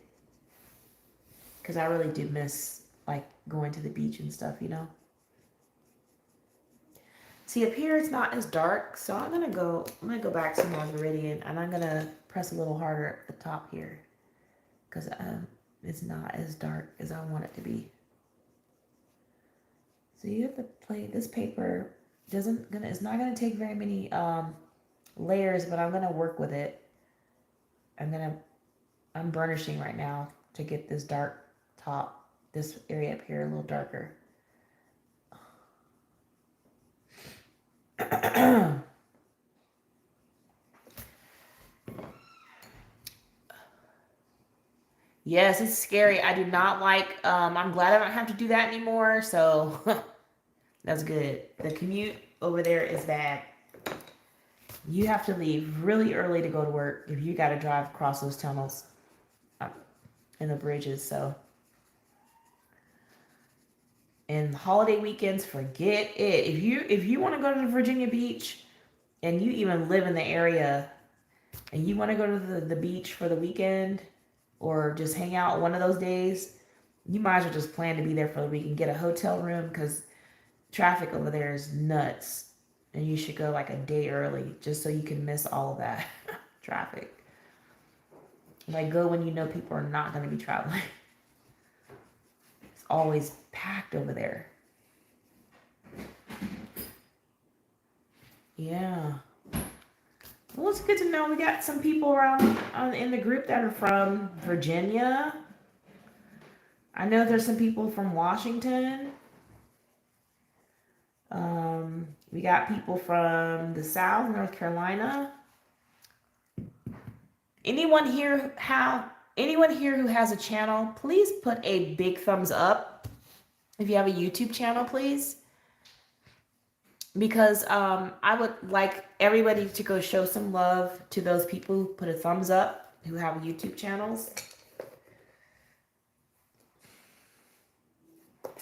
because I really do miss like going to the beach and stuff, you know? See, up here it's not as dark, so I'm gonna go back some more Viridian, and I'm gonna press a little harder at the top here, because it's not as dark as I want it to be. So you have to play this paper. It's not gonna take very many layers, but I'm gonna work with it. I'm burnishing right now to get this dark top, this area up here a little darker. Yes, it's scary. I do not like, I'm glad I don't have to do that anymore. So that's good. The commute over there is bad. You have to leave really early to go to work if you got to drive across those tunnels and the bridges. So, and holiday weekends, forget it. If you want to go to the Virginia Beach and you even live in the area and you want to go to the beach for the weekend or just hang out one of those days, you might as well just plan to be there for the week and get a hotel room because traffic over there is nuts. And you should go like a day early just so you can miss all of that traffic. Like, go when you know people are not going to be traveling. It's always packed over there. Yeah. Well, it's good to know we got some people around in the group that are from Virginia. I know there's some people from Washington. We got people from the South, North Carolina. Anyone here who has a channel, please put a big thumbs up. If you have a YouTube channel, please. Because I would like everybody to go show some love to those people who put a thumbs up, who have YouTube channels.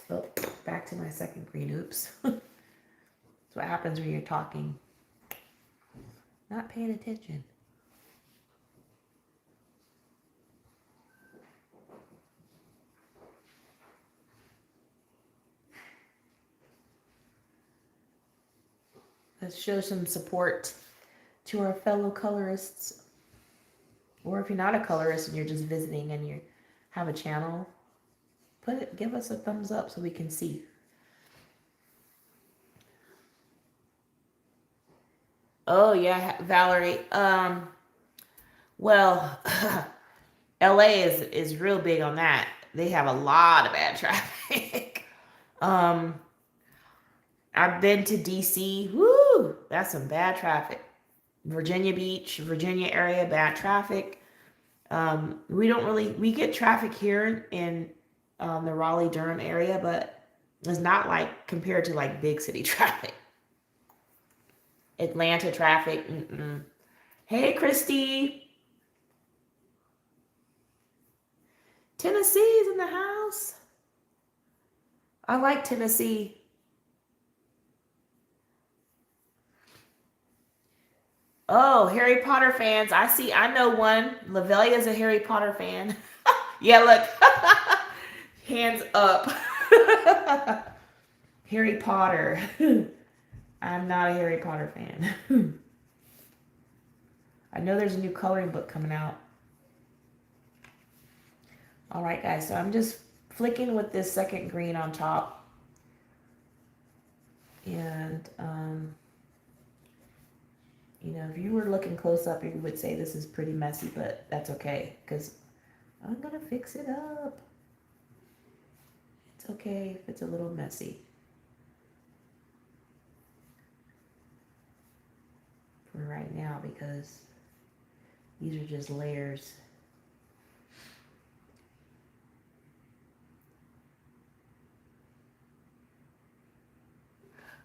Oh, back to my second green. Oops. That's what happens when you're talking. Not paying attention. Let's show some support to our fellow colorists. Or if you're not a colorist and you're just visiting and you have a channel, give us a thumbs up so we can see. Oh yeah, Valerie. Well, LA is real big on that. They have a lot of bad traffic. um, I've been to DC. Woo, that's some bad traffic. Virginia Beach, Virginia area, bad traffic. We get traffic here in the Raleigh Durham area, but it's not like compared to like big city traffic. Atlanta traffic. Mm-mm. Hey, Christy. Tennessee's in the house. I like Tennessee. Oh, Harry Potter fans. I know one. Lavelia's a Harry Potter fan. Yeah, look. Hands up. Harry Potter. I'm not a Harry Potter fan. I know there's a new coloring book coming out. All right, guys. So I'm just flicking with this second green on top. And, you know, if you were looking close up, you would say this is pretty messy, but that's okay because I'm going to fix it up. It's okay if it's a little messy. For right now because these are just layers.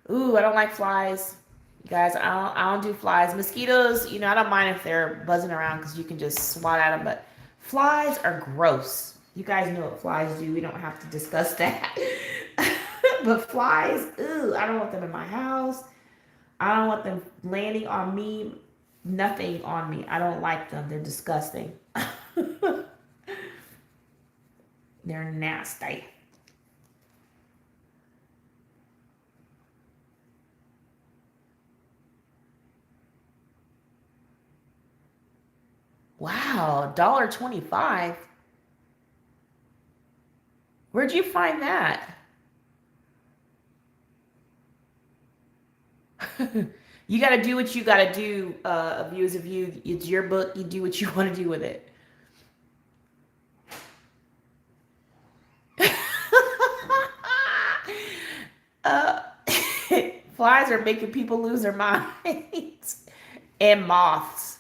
Ooh, I don't like flies. You guys, I don't do flies. Mosquitoes, you know, I don't mind if they're buzzing around because you can just swat at them, but flies are gross. You guys know what flies do. We don't have to discuss that. But flies, ooh, I don't want them in my house. I don't want them landing on me. Nothing on me. I don't like them. They're disgusting. They're nasty. Wow, $1.25. Where'd you find that? You got to do what you got to do. A view is a view. It's your book. You do what you want to do with it. uh, Flies are making people lose their minds. And moths.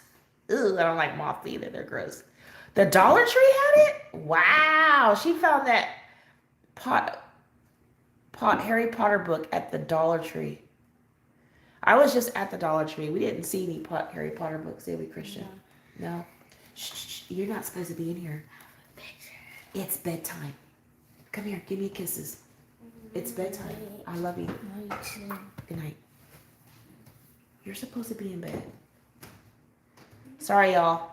Ooh, I don't like moths either. They're gross. The Dollar Tree had it? Wow. She found that Harry Potter book at the Dollar Tree. I was just at the Dollar Tree. We didn't see any Harry Potter books, did we, Christian? No. Shh, you're not supposed to be in here. It's bedtime. Come here, give me kisses. It's bedtime. I love you. Good night. You're supposed to be in bed. Sorry, y'all.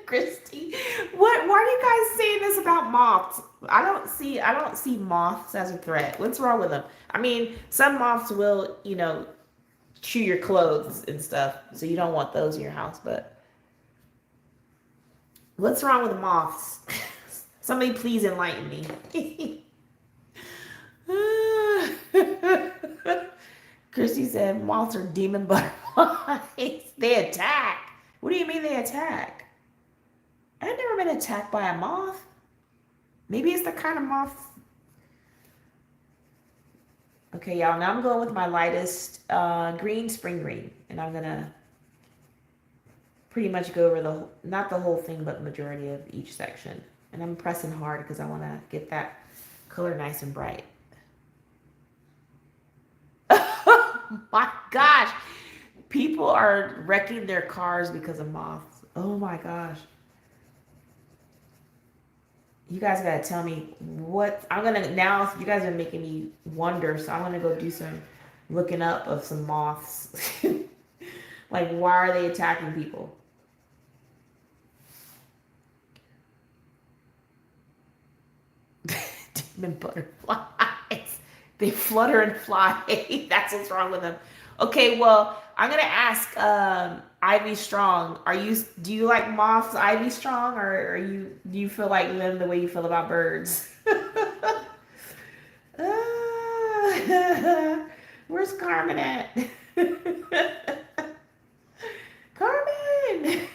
Christy, why are you guys saying this about moths? I don't see moths as a threat. What's wrong with them? I mean, some moths will, you know, chew your clothes and stuff, so you don't want those in your house, but what's wrong with moths? Somebody please enlighten me. Christy said moths are demon butterflies. They attack. What do you mean they attack? I've never been attacked by a moth. Maybe it's the kind of moth. Okay, y'all. Now I'm going with my lightest green, spring green. And I'm going to pretty much go over not the whole thing, but the majority of each section. And I'm pressing hard because I want to get that color nice and bright. Oh my gosh. People are wrecking their cars because of moths. Oh my gosh. You guys gotta tell me what I'm gonna now. You guys are making me wonder, so I'm gonna go do some looking up of some moths. Like, why are they attacking people? Demon butterflies. They flutter and fly. That's what's wrong with them. Okay, well, I'm gonna ask Ivy Strong. Do you like moths, Ivy Strong, or do you feel like them the way you feel about birds? Where's Carmen at? Carmen!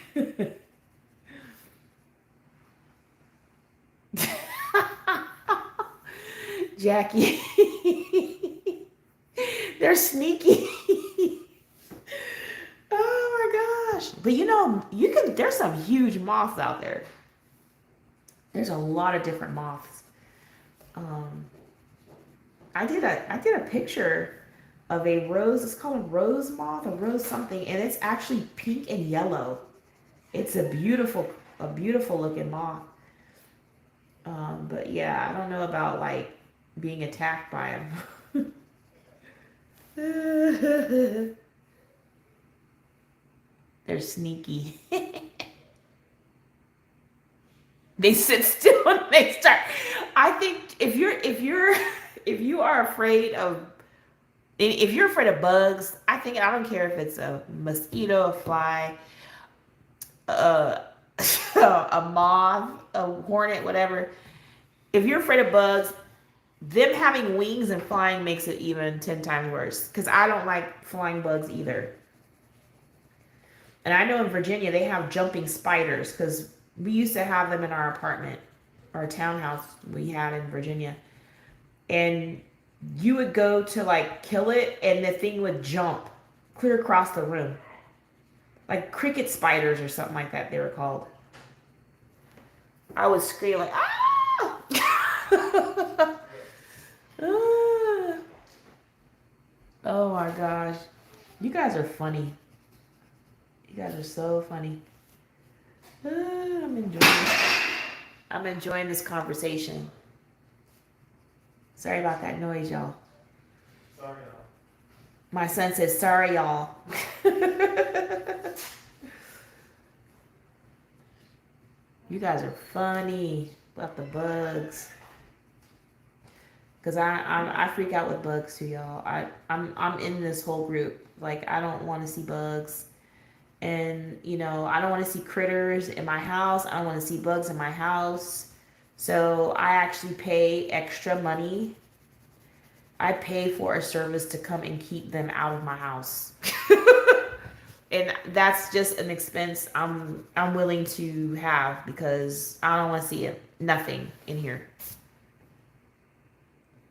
Jackie. They're sneaky. Oh my gosh. But there's some huge moths out there. There's a lot of different moths. I did a picture of a rose. It's called a rose moth, a rose something, and it's actually pink and yellow. It's a beautiful looking moth. But yeah, I don't know about like being attacked by them. They're sneaky. They sit still and they start. I think if you're afraid of bugs, I don't care if it's a mosquito, a fly, a a moth, a hornet, whatever. If you're afraid of bugs, them having wings and flying makes it even 10 times worse. Because I don't like flying bugs either. And I know in Virginia they have jumping spiders because we used to have them in our apartment, our townhouse we had in Virginia. And you would go to like kill it and the thing would jump clear across the room. Like cricket spiders or something like that they were called. I would scream like, ah! Ah! Oh my gosh. You guys are funny. You guys are so funny. I'm enjoying this conversation. Sorry about that noise, y'all. Sorry, y'all. My son says, sorry, y'all. You guys are funny about the bugs. Cause I freak out with bugs too, y'all. I'm in this whole group. Like I don't want to see bugs. And, I don't want to see critters in my house. I don't want to see bugs in my house. So I actually pay extra money. I pay for a service to come and keep them out of my house. And that's just an expense I'm willing to have because I don't want to see nothing in here.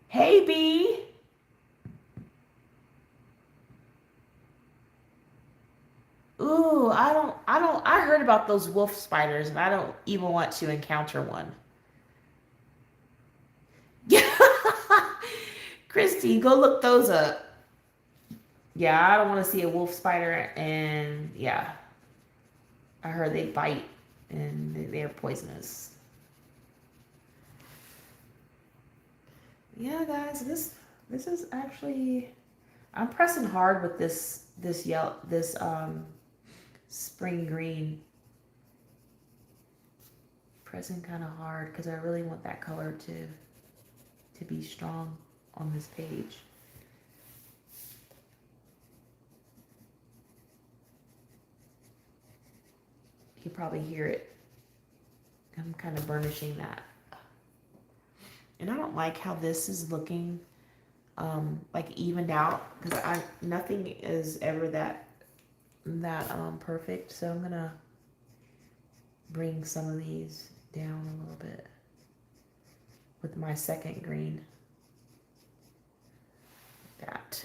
Hey, B. Ooh, I heard about those wolf spiders and I don't even want to encounter one. Christy, go look those up. Yeah, I don't want to see a wolf spider and yeah. I heard they bite and they're poisonous. Yeah, guys, this is actually I'm pressing hard with this spring green. Pressing kind of hard because I really want that color to be strong on this page. You can probably hear it. I'm kind of burnishing that. And I don't like how this is looking like evened out because nothing is ever that perfect. So I'm gonna bring some of these down a little bit with my second green. That.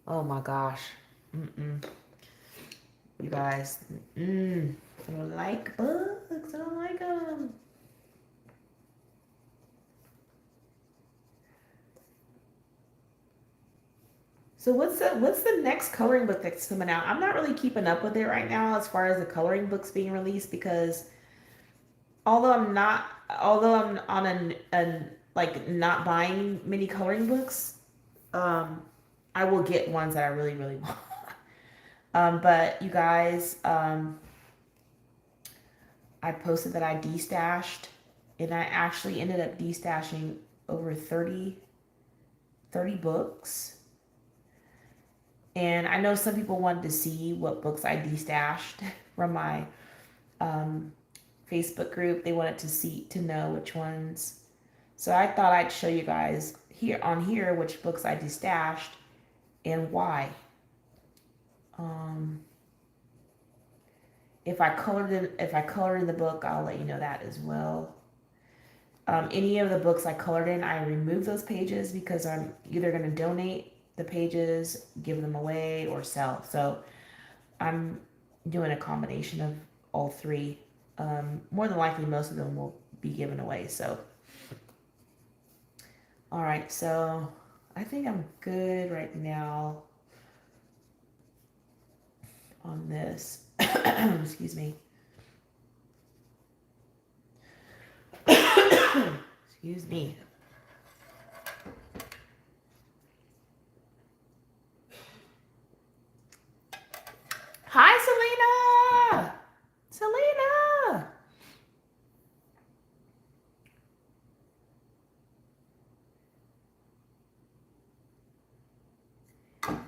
Oh my gosh. You guys. I don't like bugs. I don't like them. So what's the next coloring book that's coming out? I'm not really keeping up with it right now as far as the coloring books being released because although I'm on like not buying many coloring books, I will get ones that I really, really want. But you guys, I posted that I destashed and I actually ended up destashing over 30 books. And I know some people wanted to see what books I destashed from my Facebook group. They wanted to know which ones. So I thought I'd show you guys here which books I destashed and why. If I colored in the book, I'll let you know that as well. Any of the books I colored in, I removed those pages because I'm either going to donate the pages, give them away, or sell. So I'm doing a combination of all three. More than likely, most of them will be given away. So, all right. So I think I'm good right now on this. Excuse me. Excuse me. Hi, Selena. Selena.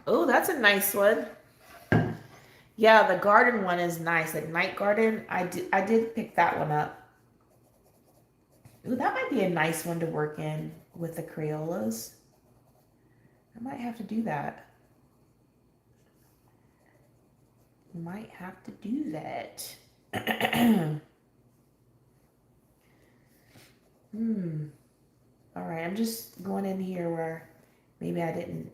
Oh, that's a nice one. Yeah, the garden one is nice. Like night garden, I did pick that one up. Ooh, that might be a nice one to work in with the Crayolas. I might have to do that. Might have to do that. All right, I'm just going in here where maybe I didn't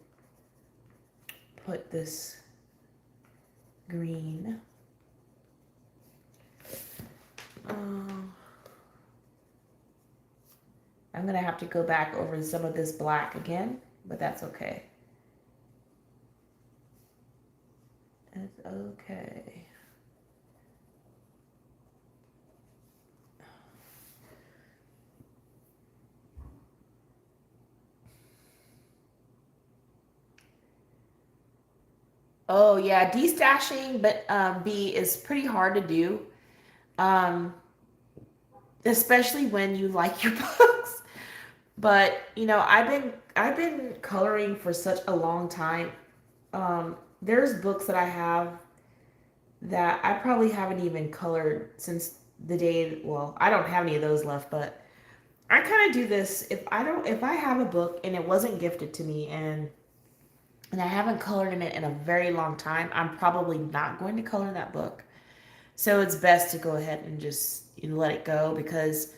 put this green. I'm gonna have to go back over some of this black again, but that's okay. That's okay. Oh yeah, destashing, but B is pretty hard to do, um, especially when you like your books. But you know, I've been coloring for such a long time. There's books that I have that I probably haven't even colored since the day. Well, I don't have any of those left, but I kind of do this if I have a book and it wasn't gifted to me and I haven't colored in it in a very long time, I'm probably not going to color that book. So it's best to go ahead and just let it go because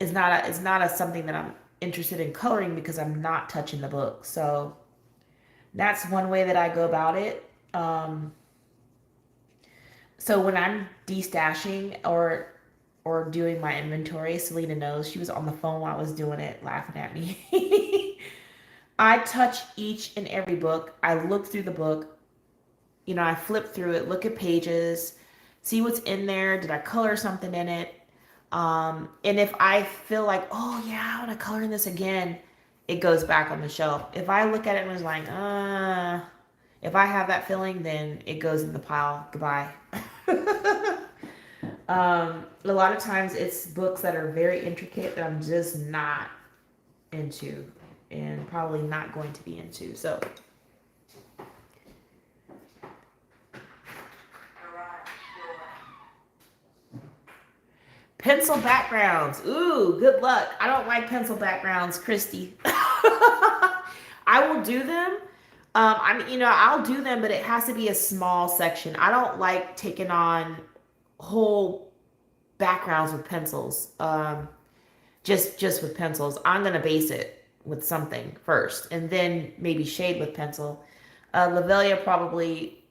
it's not a something that I'm interested in coloring because I'm not touching the book. So that's one way that I go about it. So when I'm destashing or doing my inventory, Selena knows she was on the phone while I was doing it, laughing at me. I touch each and every book. I look through the book. I flip through it, look at pages, see what's in there. Did I color something in it? And if I feel like, oh yeah, I want to color in this again, it goes back on the shelf. If I look at it and was like, if I have that feeling, then it goes in the pile. Goodbye. A lot of times it's books that are very intricate that I'm just not into and probably not going to be into. So pencil backgrounds. Ooh, good luck. I don't like pencil backgrounds, Christy. I will do them. I'll do them, but it has to be a small section. I don't like taking on whole backgrounds with pencils. Just with pencils. I'm gonna base it with something first, and then maybe shade with pencil. Lavelia probably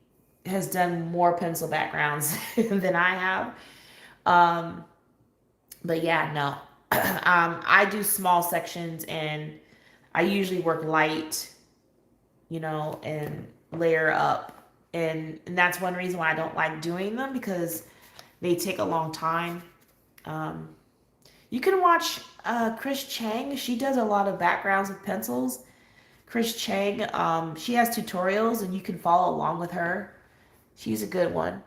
has done more pencil backgrounds than I have. But yeah, no. I do small sections, and I usually work light, and layer up. And that's one reason why I don't like doing them because they take a long time. You can watch Chris Chang. She does a lot of backgrounds with pencils. Chris Chang, she has tutorials and you can follow along with her. She's a good one.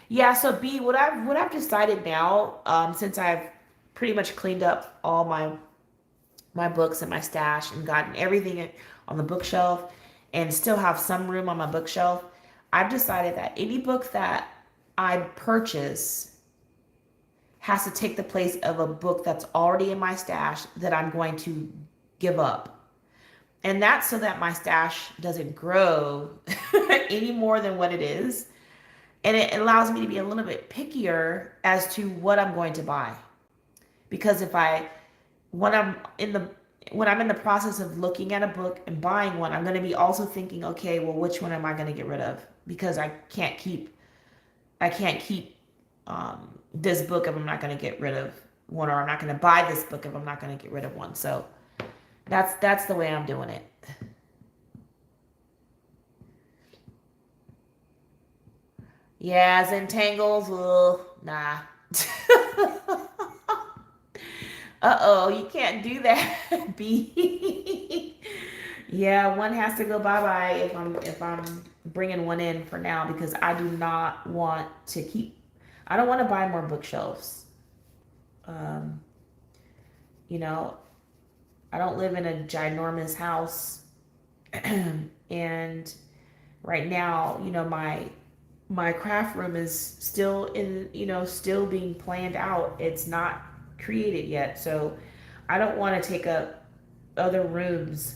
Yeah, so B, what I've decided now, since I've pretty much cleaned up all my books and my stash and gotten everything on the bookshelf, and still have some room on my bookshelf, I've decided that any book that I purchase has to take the place of a book that's already in my stash that I'm going to give up. And that's so that my stash doesn't grow any more than what it is. And it allows me to be a little bit pickier as to what I'm going to buy. Because if I when I'm in the when I'm in the process of looking at a book and buying one, I'm going to be also thinking, okay, well, which one am I going to get rid of? Because I can't keep this book if I'm not going to get rid of one, or I'm not going to buy this book if I'm not going to get rid of one. So that's the way I'm doing it. Yeah, Zentangles, nah. Uh-oh, you can't do that, B. Yeah, one has to go bye-bye if I'm bringing one in for now, because I do not want to keep. I don't want to buy more bookshelves. Um, you know, I don't live in a ginormous house, and right now, my craft room is still still being planned out. It's not created yet, so I don't want to take up other rooms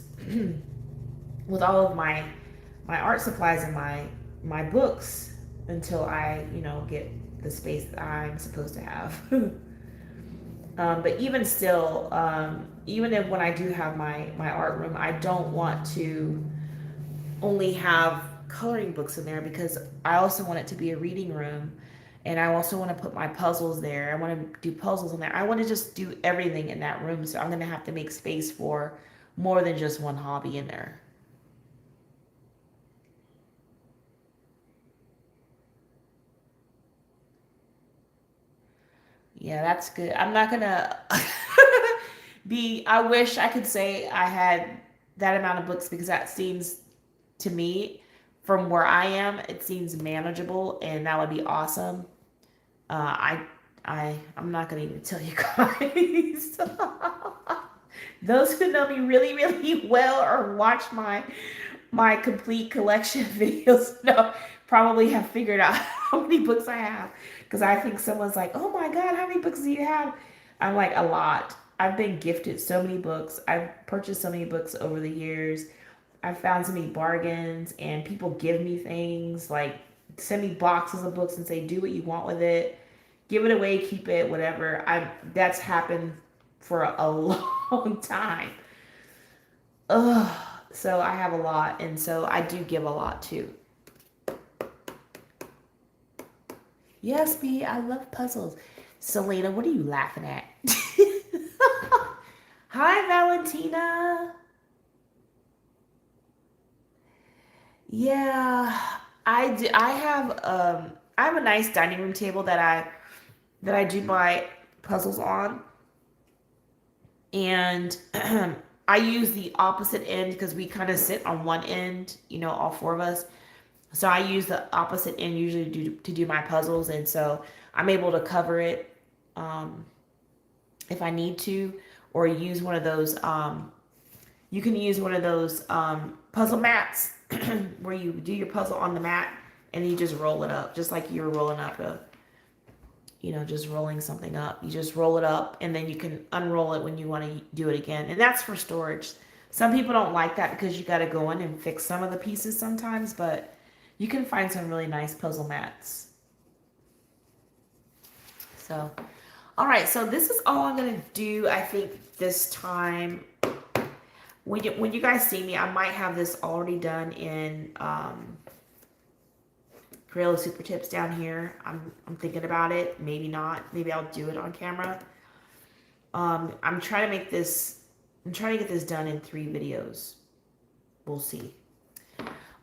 with all of my art supplies and my books until I get the space that I'm supposed to have. But even still, even if when I do have my art room, I don't want to only have coloring books in there, because I also want it to be a reading room, and I also want to put my puzzles there. I want to do puzzles in there. I want to just do everything in that room, so I'm going to have to make space for more than just one hobby in there. Yeah, that's good. I'm not gonna I wish I could say I had that amount of books, because that seems, to me, from where I am, it seems manageable, and that would be awesome. I'm not gonna even tell you guys. Those who know me really, really well, or watch my complete collection videos, probably have figured out how many books I have. Because I think someone's like, "Oh my God, how many books do you have?" I'm like, a lot. I've been gifted so many books. I've purchased so many books over the years. I've found so many bargains, and people give me things like send me boxes of books and say, "Do what you want with it. Give it away, keep it, whatever." That's happened for a long time. Ugh. So I have a lot, and so I do give a lot too. Yes, B, I love puzzles. Selena, what are you laughing at? Hi, Valentina. Yeah, I do. I have a nice dining room table that I do my puzzles on, and I use the opposite end because we kind of sit on one end, all four of us. So I use the opposite end usually to do my puzzles, and so I'm able to cover it um, if I need to, or use one of those. You can use one of those puzzle mats where you do your puzzle on the mat, and you just roll it up, just like you're rolling up just rolling something up. You just roll it up, and then you can unroll it when you want to do it again, and that's for storage. Some people don't like that because you got to go in and fix some of the pieces sometimes, but you can find some really nice puzzle mats. So, all right. So this is all I'm gonna do, I think, this time. When you guys see me, I might have this already done in Crayola Super Tips down here. I'm thinking about it. Maybe not. Maybe I'll do it on camera. I'm trying to make this. I'm trying to get this done in 3 videos. We'll see.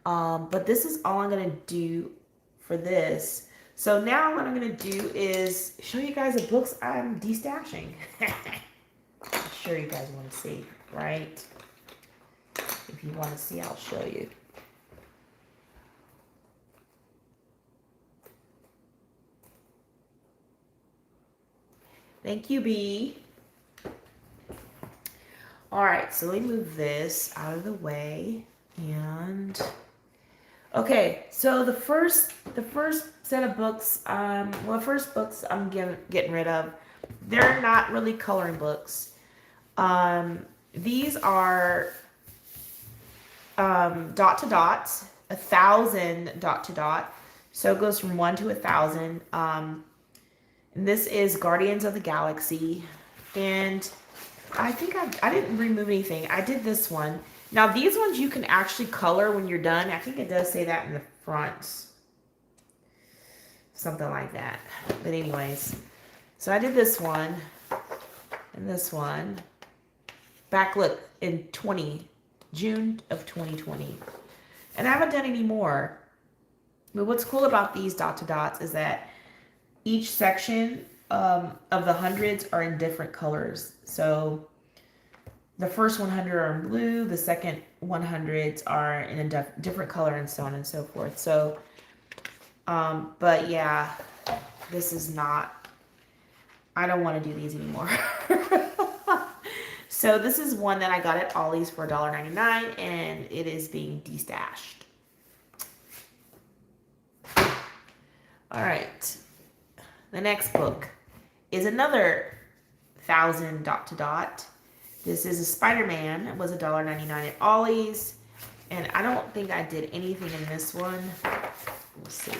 But this is all I'm going to do for this. So now what I'm going to do is show you guys the books I'm destashing. I'm sure you guys want to see, right? If you want to see, I'll show you. Thank you, B. All right, so let me move this out of the way. And okay, so the first set of books, first books I'm getting rid of. They're not really coloring books. These are dot to dot, 1,000 dot to dot. So it goes from 1 to 1,000. And this is Guardians of the Galaxy. And I think I didn't remove anything. I did this one. Now these ones you can actually color when you're done. I think it does say that in the front. Something like that. But anyways, so I did this one and this one. Back, look, in June of 2020. And I haven't done any more. But what's cool about these dot to dots is that each section of the hundreds are in different colors. So the first 100 are in blue, the second 100s are in a different color, and so on and so forth. So, but yeah, this is not, I don't want to do these anymore. So this is one that I got at Ollie's for $1.99, and it is being destashed. All right. The next book is another 1,000 dot to dot. This is a Spider-Man. It was $1.99 at Ollie's. And I don't think I did anything in this one. Let's see.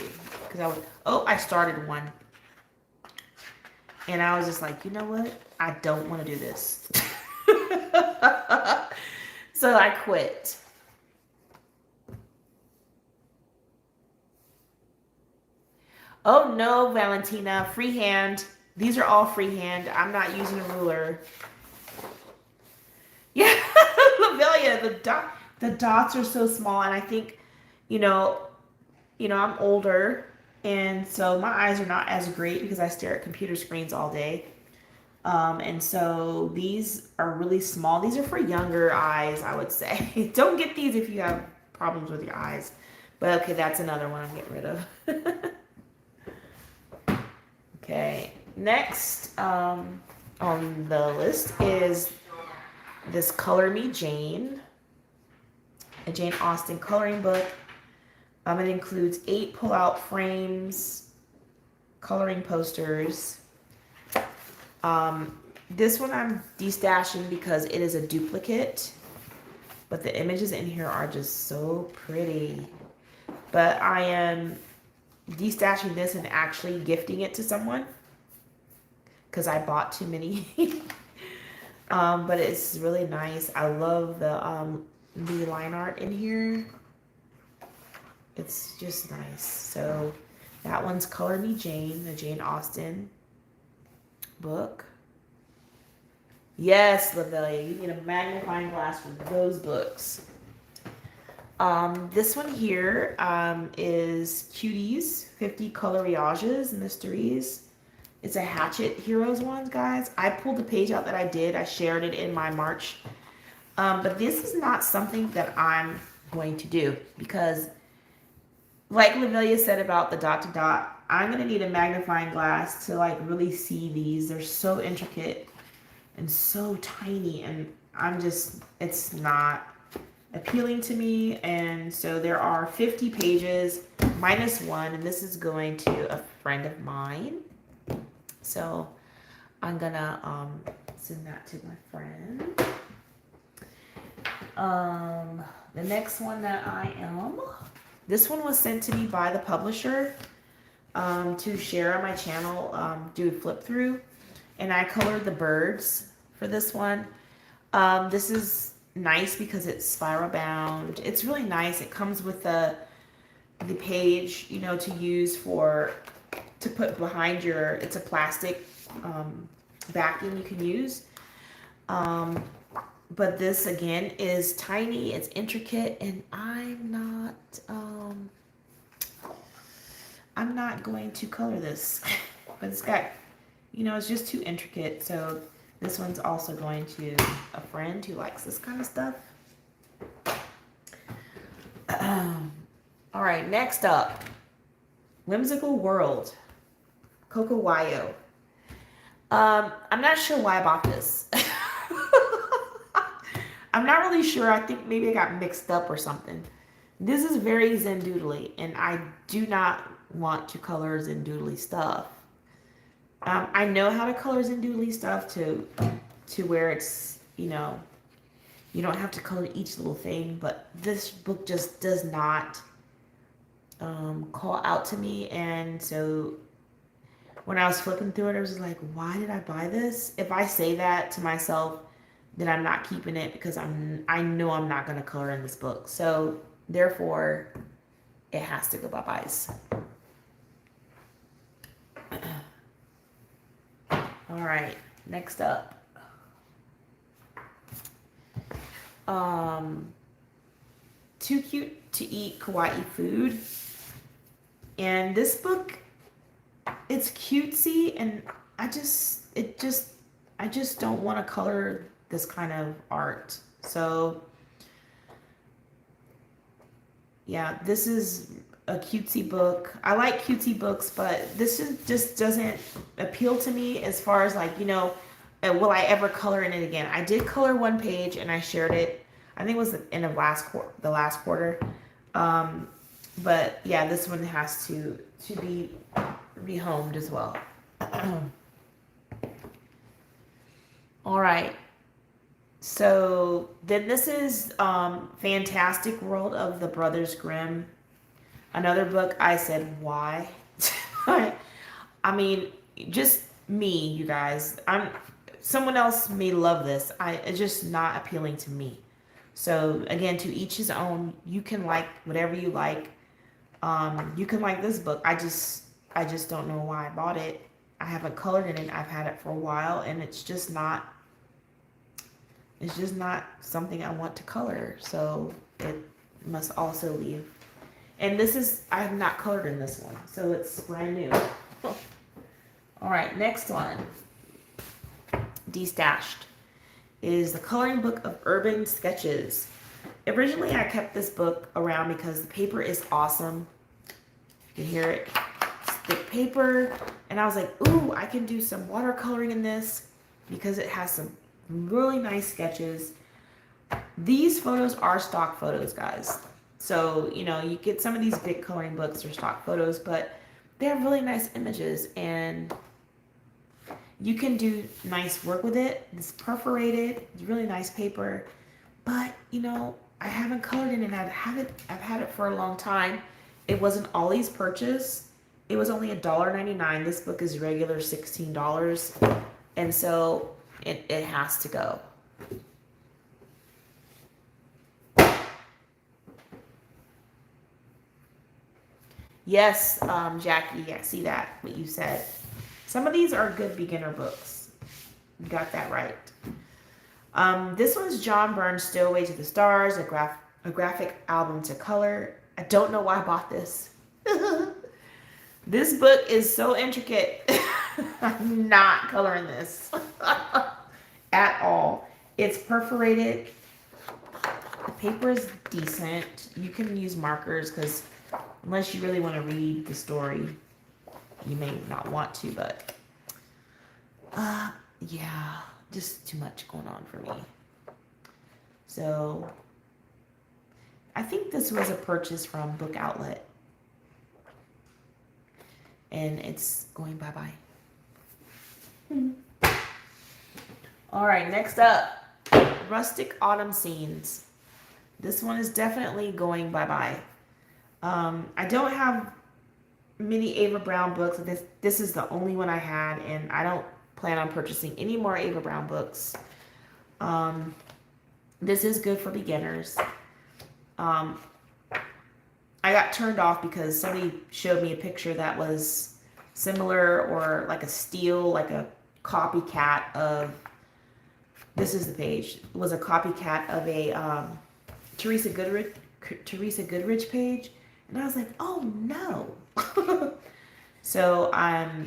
Because I started one. And I was just like, you know what? I don't want to do this. So I quit. Oh no, Valentina, freehand. These are all freehand. I'm not using a ruler. Yeah, Lavelia, the dots are so small, and I think, I'm older, and so my eyes are not as great because I stare at computer screens all day. And so these are really small. These are for younger eyes, I would say. Don't get these if you have problems with your eyes. But okay, that's another one I'm getting rid of. Okay, next on the list is this Color Me Jane, a Jane Austen coloring book. It includes 8 pull-out frames, coloring posters. This one I'm destashing because it is a duplicate, but the images in here are just so pretty. But I am destashing this and actually gifting it to someone because I bought too many. But it's really nice. I love the line art in here. It's just nice. So that one's Color Me Jane, the Jane Austen book. Yes, Lavelia, you need a magnifying glass for those books. This one here is Cuties, 50 Coloriages, Mysteries. It's a Hatchet Heroes one, guys. I pulled the page out that I did. I shared it in my March. But this is not something that I'm going to do because, like Lavelia said about the dot to dot, I'm going to need a magnifying glass to like really see these. They're so intricate and so tiny, and it's not appealing to me. And so there are 50 pages minus one, and this is going to a friend of mine. So I'm gonna send that to my friend. The next one that this one was sent to me by the publisher to share on my channel, do a flip through, and I colored the birds for this one. This is nice because it's spiral bound. It's really nice. It comes with the page, to use to put behind it's a plastic backing you can use. But this again is tiny, it's intricate, and I'm not going to color this. But it's got, it's just too intricate. So this one's also going to a friend who likes this kind of stuff. All right, next up, Whimsical World, Coco Wayo. I'm not sure why I bought this. I'm not really sure. I think maybe I got mixed up or something. This is very Zen doodly, and I do not want to color Zen doodly stuff. I know how to color Zen doodly stuff to where it's, you know, you don't have to color each little thing, but this book just does not call out to me. And so when I was flipping through it, I was just like, why did I buy this? If I say that to myself, then I'm not keeping it because I know I'm not going to color in this book. So therefore, it has to go bye-byes. All right, next up. Too Cute to Eat Kawaii Food. And this book, it's cutesy, and I just don't want to color this kind of art. So yeah, this is a cutesy book. I like cutesy books, but this just doesn't appeal to me as far as like, you know, will I ever color in it again? I did color one page and I shared it. I think it was the end of the last quarter. But yeah, this one has to be rehomed as well. All right. So then this is Fantastic World of the Brothers Grimm. Another book I said, why? I mean, just me, you guys. Someone else may love this. It's just not appealing to me. So again, to each his own. You can like whatever you like. You can like this book. I just don't know why I bought it. I haven't colored in it. I've had it for a while, and it's just not something I want to color. So it must also leave. And this is, I have not colored in this one, so it's brand new. All right, next one, Destashed, is the coloring book of urban sketches. Originally, I kept this book around because the paper is awesome. You can hear it, thick paper. And I was like, ooh, I can do some watercoloring in this because it has some really nice sketches. These photos are stock photos, guys. So, you know, you get some of these big coloring books or stock photos, but they have really nice images and you can do nice work with it. It's perforated, it's really nice paper, but you know, I haven't colored in it. I've had it for a long time. It wasn't Ollie's purchase. It was only $1.99. This book is regular $16. And so it has to go. Yes, Jackie, I see that, what you said. Some of these are good beginner books. You got that right. This one's John Burns' Stowaway to the Stars, a graphic album to color. I don't know why I bought this. This book is so intricate. I'm not coloring this at all. It's perforated. The paper is decent. You can use markers because unless you really want to read the story, you may not want to, but yeah, just too much going on for me. So I think this was a purchase from Book Outlet. And it's going bye-bye. All right, next up, Rustic Autumn Scenes. This one is definitely going bye-bye. I don't have many Ava Brown books. This is the only one I had, and I don't plan on purchasing any more Ava Brown books. This is good for beginners. I got turned off because somebody showed me a picture that was similar or like a steal, like a copycat of, this is the page, it was a copycat of a Teresa Goodrich page. And I was like, oh no. So I'm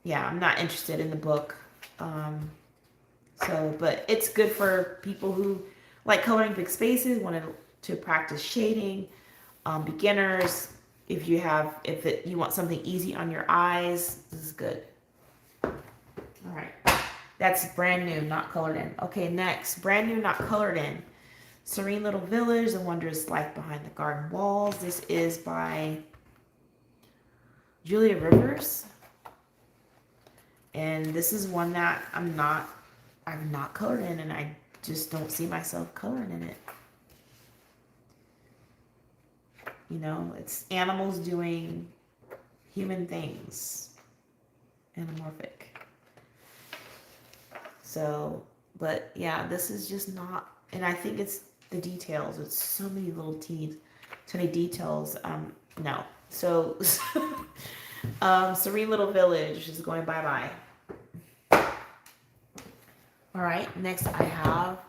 not interested in the book. But it's good for people who like coloring big spaces, wanted to practice shading. Beginners, if you want something easy on your eyes, this is good. All right, That's brand new, not colored in. Okay, next, brand new, not colored in. Serene Little Village, The Wondrous Life Behind the Garden Walls. This is by Julia Rivers. And this is one that I've not colored in, and I just don't see myself coloring in it. You know, it's animals doing human things. Anamorphic. So, but yeah, this is just not, and I think it's the details. It's so many little teeny, so many details. No. So, Serene Little Village is going bye-bye. All right, next I have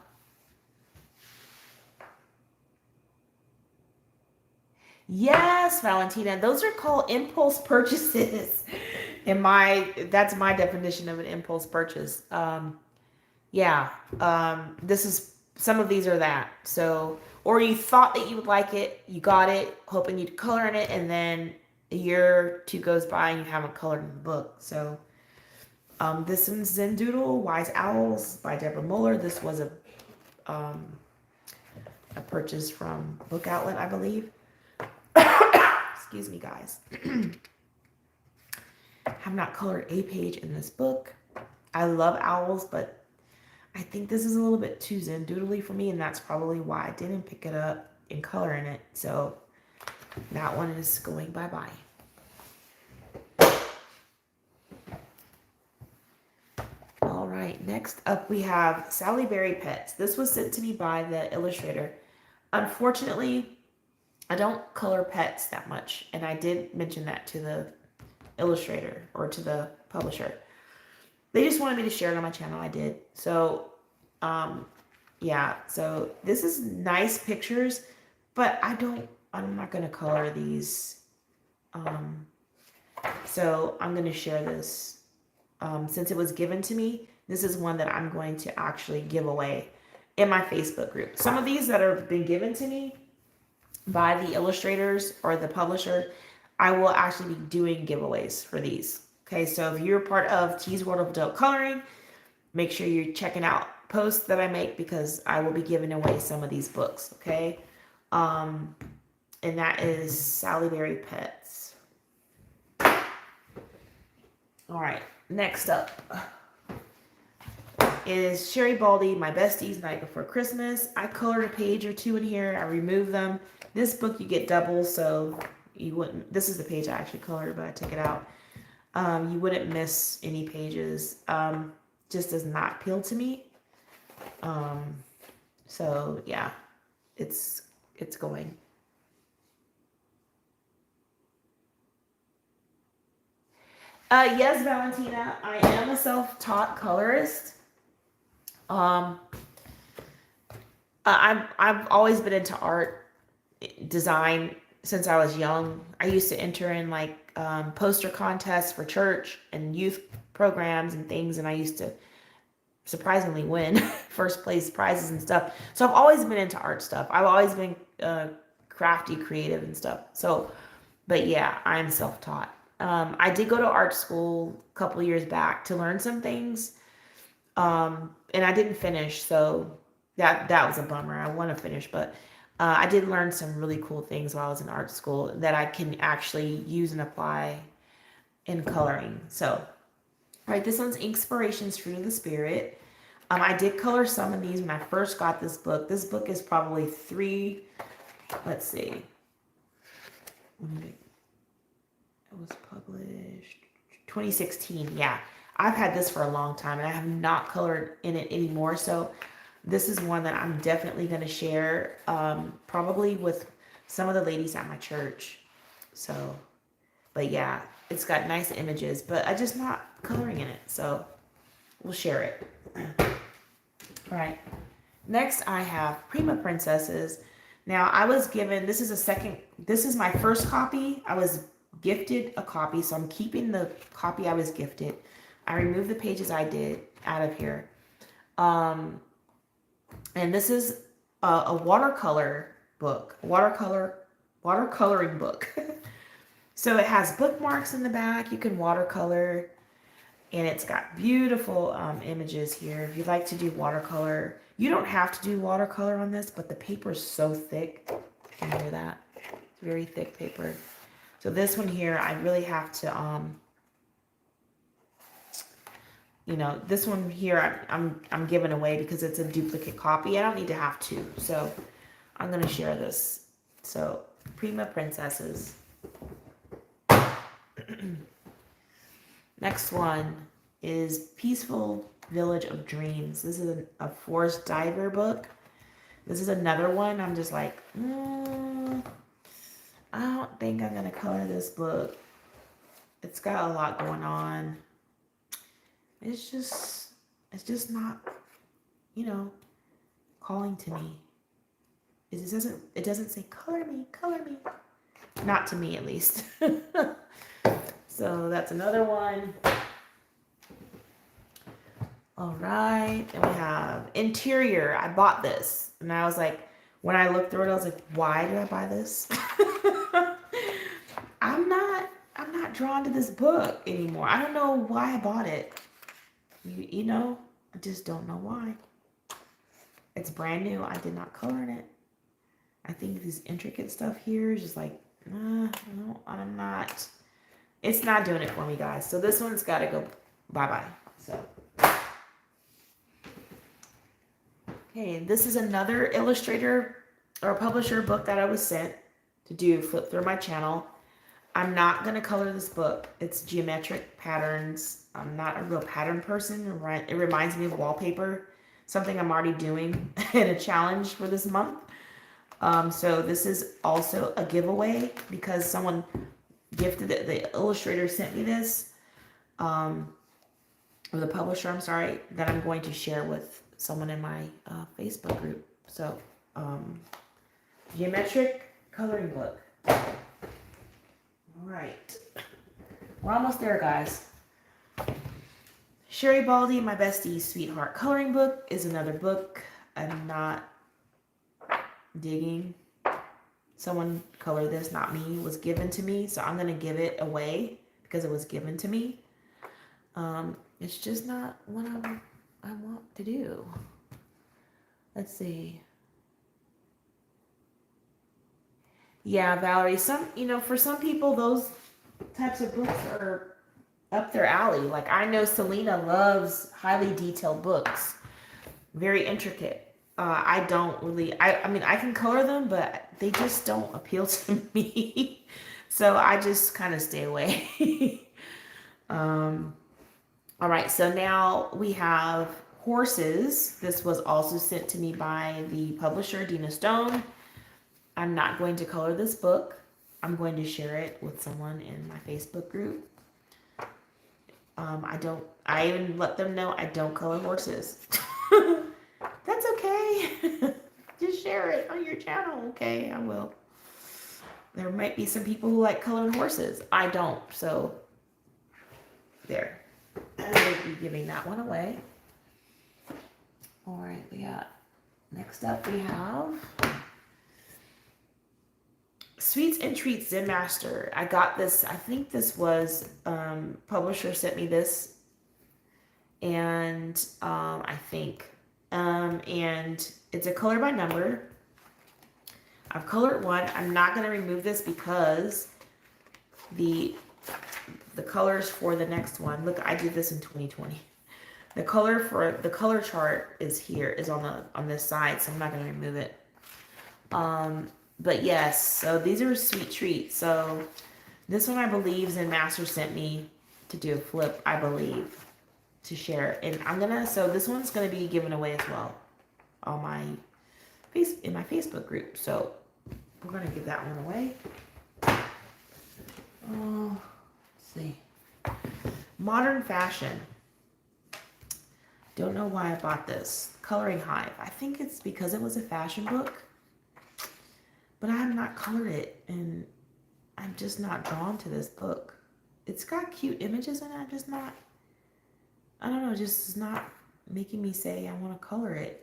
yes, Valentina. Those are called impulse purchases. That's my definition of an impulse purchase. Yeah. This is some of these are that. So, or you thought that you would like it, you got it, hoping you'd color in it, and then a year or two goes by and you haven't colored in the book. So, this one's Zendoodle, Wise Owls by Deborah Muller. This was a purchase from Book Outlet, I believe. Excuse me, guys. Have not colored a page in this book. I love owls, but I think this is a little bit too Zendoodly for me, and that's probably why I didn't pick it up and color in it. So that one is going bye-bye. All right, next up we have Sally Berry Pets. This was sent to me by the illustrator. Unfortunately, I don't color pets that much, and I did mention that to the illustrator or to the publisher. They just wanted me to share it on my channel. I did. So, yeah. So this is nice pictures, but I'm not going to color these. So I'm going to share this. Since it was given to me, this is one that I'm going to actually give away in my Facebook group. Some of these that have been given to me by the illustrators or the publisher, I will actually be doing giveaways for these. Okay, so if you're part of T's World of Adult Coloring, make sure you're checking out posts that I make because I will be giving away some of these books. Okay, and that is Sally Berry Pets. All right, next up is Sherry Baldy, My Besties Night Before Christmas. I colored a page or two in here. I removed them. This book you get double, so you wouldn't. This is the page I actually colored, but I took it out. You wouldn't miss any pages. Just does not appeal to me. So yeah, it's going. Yes, Valentina, I am a self-taught colorist. I've always been into art, design since I was young. I used to enter in like poster contests for church and youth programs and things, and I used to surprisingly win first place prizes and stuff. So I've always been into art stuff. I've always been crafty, creative and stuff. So, but yeah, I'm self-taught. I did go to art school a couple years back to learn some things, and I didn't finish, so that was a bummer. I want to finish, but I did learn some really cool things while I was in art school that I can actually use and apply in coloring. So, all right, this one's Inspirations, Fruit of the Spirit. I did color some of these when I first got this book. This book is probably let's see. It was published 2016. Yeah, I've had this for a long time, and I have not colored in it anymore. So this is one that I'm definitely going to share, probably with some of the ladies at my church. So, but yeah, it's got nice images, but I'm just not coloring in it. So we'll share it. All right. Next, I have Prima Princesses. Now, I was given, this is my first copy. I was gifted a copy, so I'm keeping the copy I was gifted. I removed the pages I did out of here. And this is a watercolor book, watercoloring book. So it has bookmarks in the back. You can watercolor, And it's got beautiful images here. If you'd like to do watercolor, you don't have to do watercolor on this, but the paper is so thick. Can you hear that? It's very thick paper. So this one here, I really have to, you know, this one here, I'm giving away because it's a duplicate copy. I don't need to have two, so I'm gonna share this. So Prima Princesses. Next one is Peaceful Village of Dreams. This is a Forest Diver book. This is another one. I'm just like, I don't think I'm gonna color this book. It's got a lot going on. It's just not, you know, calling to me. It doesn't say color me. Not to me, at least. So that's another one. All right, and we have Interior. I bought this, and I was like, when I looked through it, I was like, why did I buy this? I'm not drawn to this book anymore. I don't know why I bought it. You know, I just don't know why. It's brand new. I did not color in it. I think this intricate stuff here is just like, no, I'm not. It's not doing it for me, guys. So this one's got to go bye-bye. So, okay, this is another illustrator or publisher book that I was sent to do flip through my channel. I'm not going to color this book. It's geometric patterns. I'm not a real pattern person. It reminds me of wallpaper, something I'm already doing in a challenge for this month. So this is also a giveaway because someone gifted it. The illustrator sent me this, or the publisher, I'm sorry, that I'm going to share with someone in my Facebook group. So, geometric coloring book. All right, we're almost there, guys. Sherry Baldy, My Bestie Sweetheart Coloring Book is another book I'm not digging. Someone colored this, not me. It was given to me, so I'm going to give it away because it was given to me. It's just not what I want to do. Let's see. Yeah, Valerie, for some people, those types of books are up their alley. Like, I know Selena loves highly detailed books, very intricate. I don't really, I mean, I can color them, but they just don't appeal to me. So I just kind of stay away. All right, so now we have Horses. This was also sent to me by the publisher, Dina Stone. I'm not going to color this book. I'm going to share it with someone in my Facebook group. I even let them know I don't color horses. That's okay. Just share it on your channel. Okay, I will. There might be some people who like coloring horses. I don't, so there. I will be giving that one away. All right, next up we have Sweets and Treats Zen Master. I got this, I think this was, publisher sent me this, and and it's a color by number. I've colored one. I'm not going to remove this because the colors for the next one, look, I did this in 2020. The color for the color chart is on this side, so I'm not going to remove it. But yes, so these are sweet treats. So this one I believe Zen Master sent me to do a flip, I believe, to share. And so this one's going to be given away as well on in my Facebook group. So we're going to give that one away. Oh, let's see. Modern Fashion. Don't know why I bought this. Coloring Hive. I think it's because it was a fashion book. But I have not colored it, and I'm just not drawn to this book. It's got cute images, and I'm just not, I don't know, just not making me say I want to color it.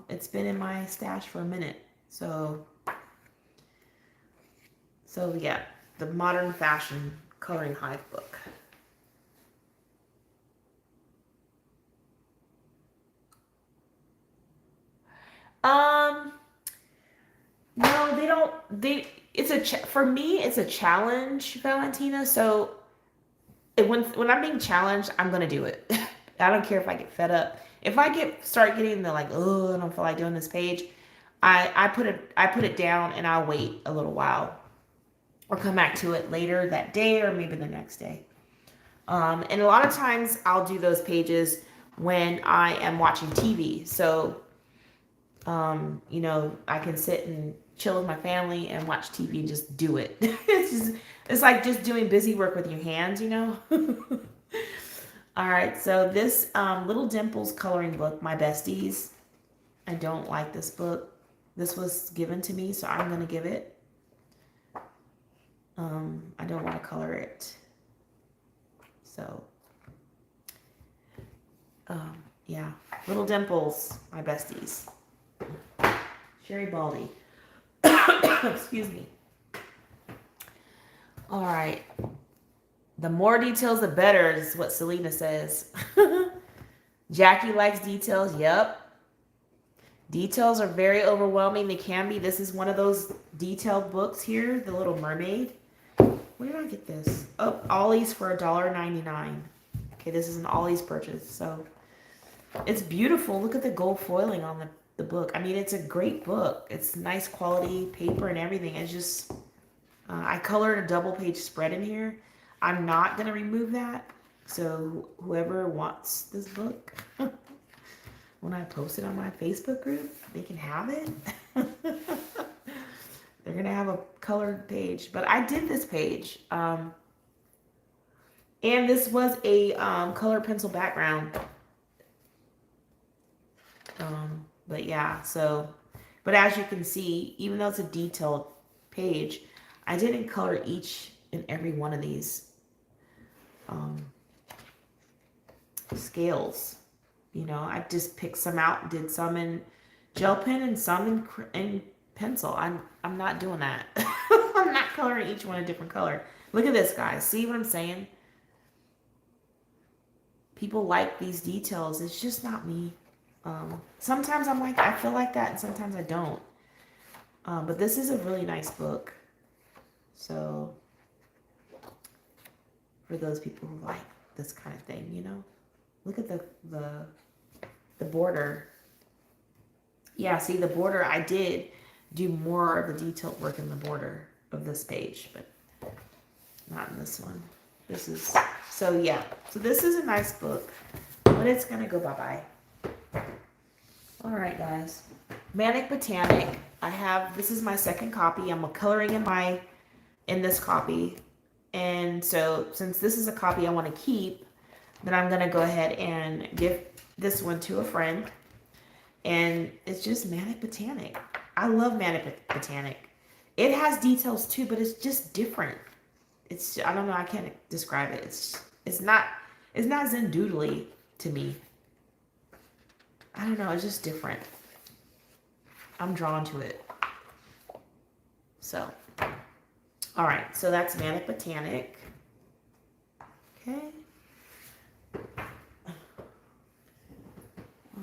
It's been in my stash for a minute. So yeah, the Modern Fashion Coloring Hive book. Um, no, they don't. It's for me. It's a challenge, Valentina. So when I'm being challenged, I'm gonna do it. I don't care if I get fed up. If I start getting the like, oh, I don't feel like doing this page, I put it down and I'll wait a little while or come back to it later that day or maybe the next day. And a lot of times I'll do those pages when I am watching TV. So, I can sit and chill with my family and watch TV and just do it. It's like just doing busy work with your hands. All right, so this Little Dimples coloring book, my besties. I don't like this book. This was given to me, so I'm gonna give it. I don't want to color it. So, yeah, Little Dimples, my besties. Sherry Baldy. Excuse me. All right. The more details, the better is what Selena says. Jackie likes details. Yep. Details are very overwhelming. They can be. This is one of those detailed books here, The Little Mermaid. Where did I get this? Oh, Ollie's for $1.99. Okay, this is an Ollie's purchase. So it's beautiful. Look at the gold foiling on the book. I mean, it's a great book. It's nice quality paper and everything. It's just, I colored a double page spread in here. I'm not going to remove that. So whoever wants this book, when I post it on my Facebook group, they can have it. They're going to have a colored page. But I did this page. And this was a colored pencil background. But yeah, so, but as you can see, even though it's a detailed page, I didn't color each and every one of these scales. I just picked some out, did some in gel pen and some in pencil. I'm not doing that. I'm not coloring each one a different color. Look at this, guys. See what I'm saying? People like these details. It's just not me. Sometimes I feel like that, and sometimes I don't. But this is a really nice book. So, for those people who like this kind of thing, look at the border. Yeah, see the border. I did do more of the detailed work in the border of this page, but not in this one. So yeah. So this is a nice book, but it's gonna go bye-bye. All right, guys. Manic Botanic. This is my second copy. I'm coloring in this copy. And so since this is a copy I want to keep, then I'm going to go ahead and give this one to a friend. And it's just Manic Botanic. I love Manic Botanic. It has details too, but it's just different. I don't know, I can't describe it. It's not Zen doodly to me. I don't know, it's just different. I'm drawn to it. So, all right, so that's Manic Botanic. Okay.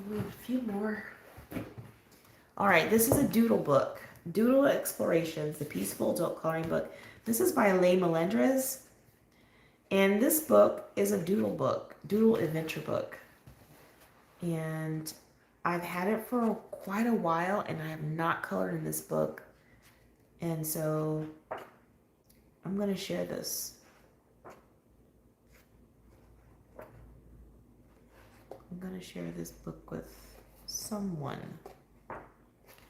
We have a few more. All right, this is a doodle book. Doodle Explorations, the Peaceful Adult Coloring Book. This is by Leigh Melendrez. And this book is a doodle adventure book. And I've had it for quite a while, and I have not colored in this book. And so I'm going to share this. I'm going to share this book with someone.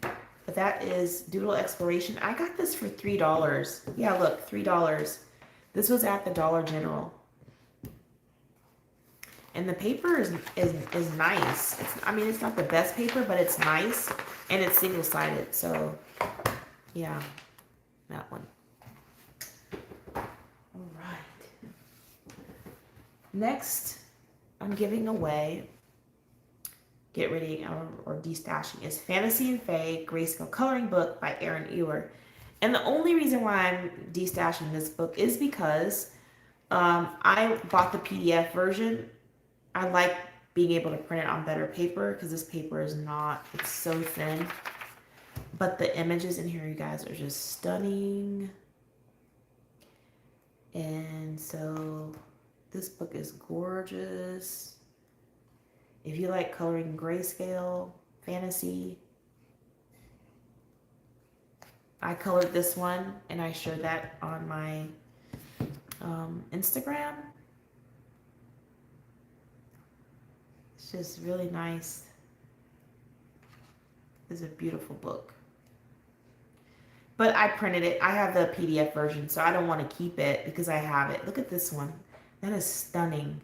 But that is Doodle Exploration. I got this for $3. Yeah, look, $3. This was at the Dollar General. And the paper is nice. It's not the best paper, but it's nice. And it's single-sided. So, yeah, that one. All right. Next, I'm giving away, get ready or destashing, is Fantasy and Fae Grayscale Coloring Book by Erin Ewer. And the only reason why I'm destashing this book is because I bought the PDF version. I like being able to print it on better paper, because this paper is not, it's so thin. But the images in here, you guys, are just stunning. And so this book is gorgeous. If you like coloring grayscale, fantasy, I colored this one and I showed that on my Instagram. It's just really nice. It's a beautiful book. But I printed it. I have the PDF version, so I don't want to keep it because I have it. Look at this one. That is stunning.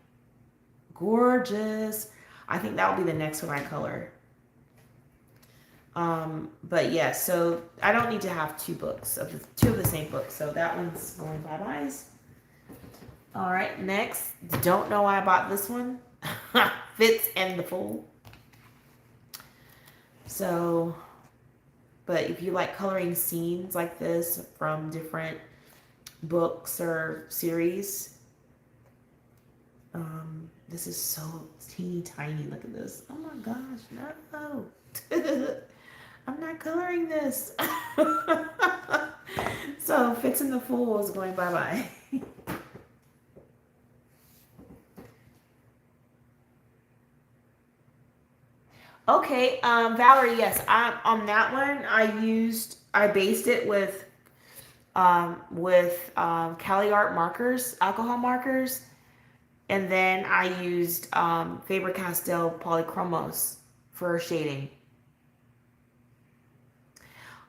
Gorgeous. I think that will be the next one I color. But yeah, so I don't need to have two of the same book. So that one's going bye-byes. All right, next. Don't know why I bought this one. Fitz and the Fool. So, but if you like coloring scenes like this from different books or series, this is so teeny tiny. Look at this. Oh my gosh, no. I'm not coloring this. So Fitz and the Fool is going bye-bye. Okay, Valerie, yes, on that one I based it with Cali Art markers, alcohol markers, and then I used Faber-Castell polychromos for shading.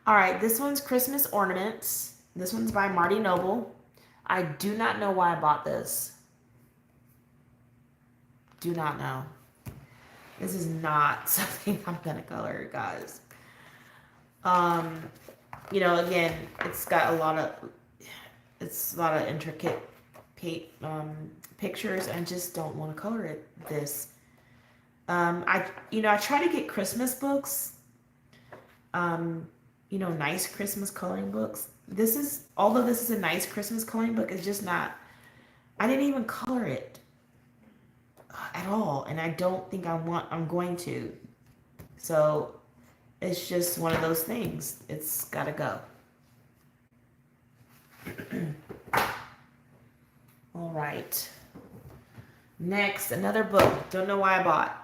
All right, this one's Christmas Ornaments. This one's by Marty Noble. I do not know why I bought this. Do not know. This is not something I'm gonna color, guys. You know, again, it's got a lot of intricate pictures. I just don't want to color this. I try to get Christmas books. Nice Christmas coloring books. Although this is a nice Christmas coloring book, it's just not. I didn't even color it at all, and I don't think I'm going to. So it's just one of those things. It's gotta go. All right. Next, another book. Don't know why I bought.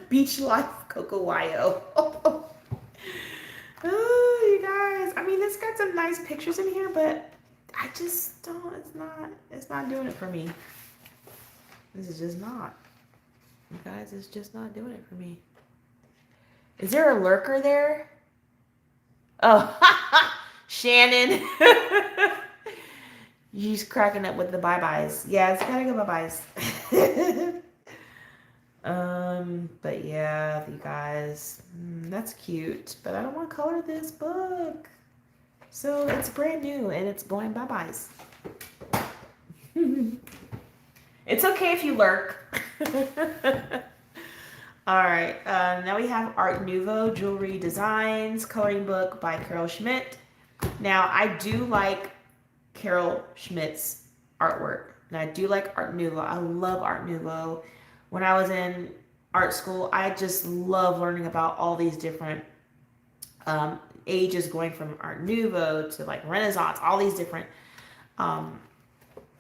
Beach Life Coco Wayo. Oh, you guys. I mean, it's got some nice pictures in here, but I just don't. It's not doing it for me. This is just not. You guys, it's just not doing it for me. Is there a lurker there? Oh, Shannon. She's cracking up with the bye-byes. Yeah, it's gotta go bye-byes. But yeah, you guys, that's cute. But I don't want to color this book. So it's brand new and it's going bye-byes. It's okay if you lurk. All right, now we have Art Nouveau Jewelry Designs coloring book by Carol Schmidt. Now, I do like Carol Schmidt's artwork, and I do like Art Nouveau. I love Art Nouveau. When I was in art school, I just love learning about all these different ages, going from Art Nouveau to like Renaissance, all these different,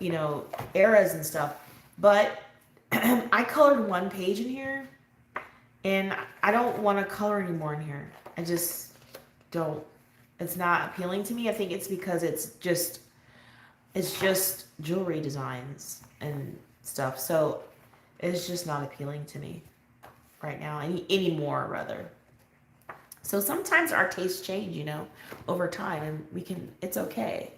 eras and stuff. But I colored one page in here, and I don't want to color anymore in here. I just don't. It's not appealing to me. I think it's because it's just jewelry designs and stuff. So it's just not appealing to me right now anymore, rather. So sometimes our tastes change, over time, and it's okay.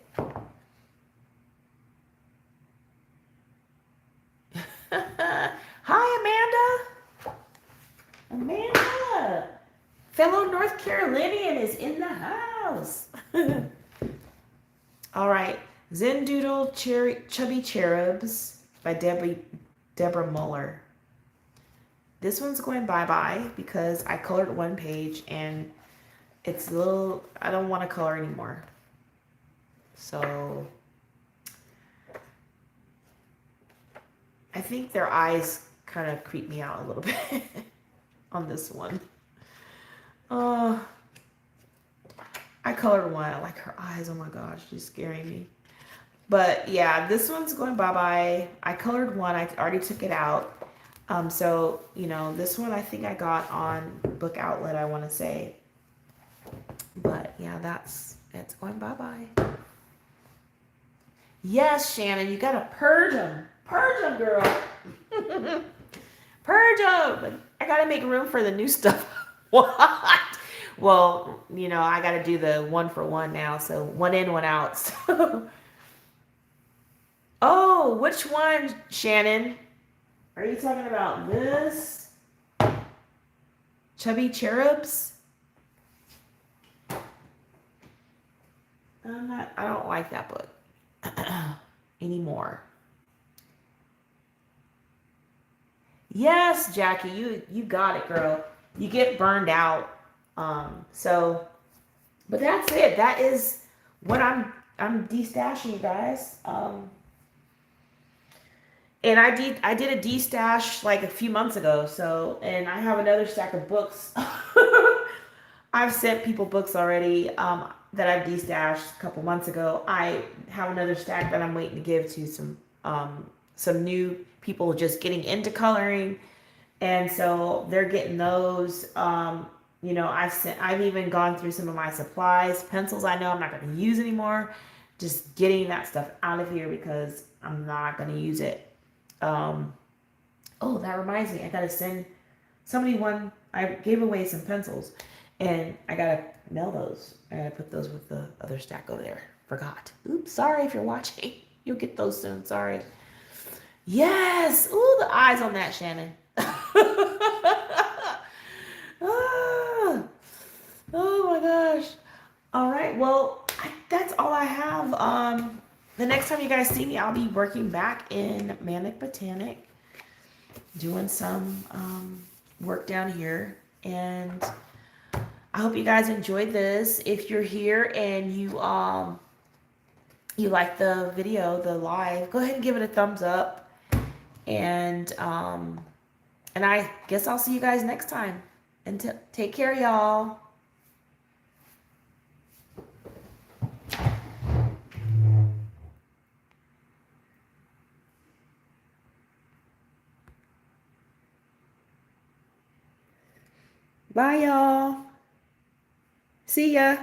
Hi, Amanda, fellow North Carolinian is in the house. All right, Zen Doodle Chubby Cherubs by Deborah Muller. This one's going bye-bye because I colored one page and it's a little, I don't want to color anymore. So I think their eyes kind of creeped me out a little bit on this one. I colored one. I like her eyes. Oh my gosh, she's scaring me. But yeah, this one's going bye-bye. I colored one. I already took it out. So, you know, this one I think I got on Book Outlet, I want to say. But yeah, it's going bye-bye. Yes, Shannon, you got to purge them. Purge them, girl. Purge them. I got to make room for the new stuff. What? Well, you know, I got to do the 1-for-1 now. So one in, one out. So. Oh, which one, Shannon? Are you talking about this? Chubby Cherubs? I don't like that book anymore. Yes, Jackie, you got it, girl. You get burned out. But that's it. That is what I'm de-stashing, you guys. And I did a de-stash like a few months ago. So, and I have another stack of books. I've sent people books already that I've de-stashed a couple months ago. I have another stack that I'm waiting to give to some new people just getting into coloring, and so they're getting those. You know, I've even gone through some of my supplies, pencils I know I'm not going to use anymore, just getting that stuff out of here because I'm not going to use it. Oh, that reminds me, I got to send somebody one. I gave away some pencils, and I got to mail those. I got to put those with the other stack over there. Forgot. Oops, sorry if you're watching. You'll get those soon. Sorry. Yes. Ooh, the eyes on that, Shannon. Oh my gosh. All right. Well, that's all I have. The next time you guys see me, I'll be working back in Manic Botanic, doing some work down here. And I hope you guys enjoyed this. If you're here and you like the video, the live, go ahead and give it a thumbs up. And I guess I'll see you guys next time. And take care, y'all. Bye, y'all. See ya.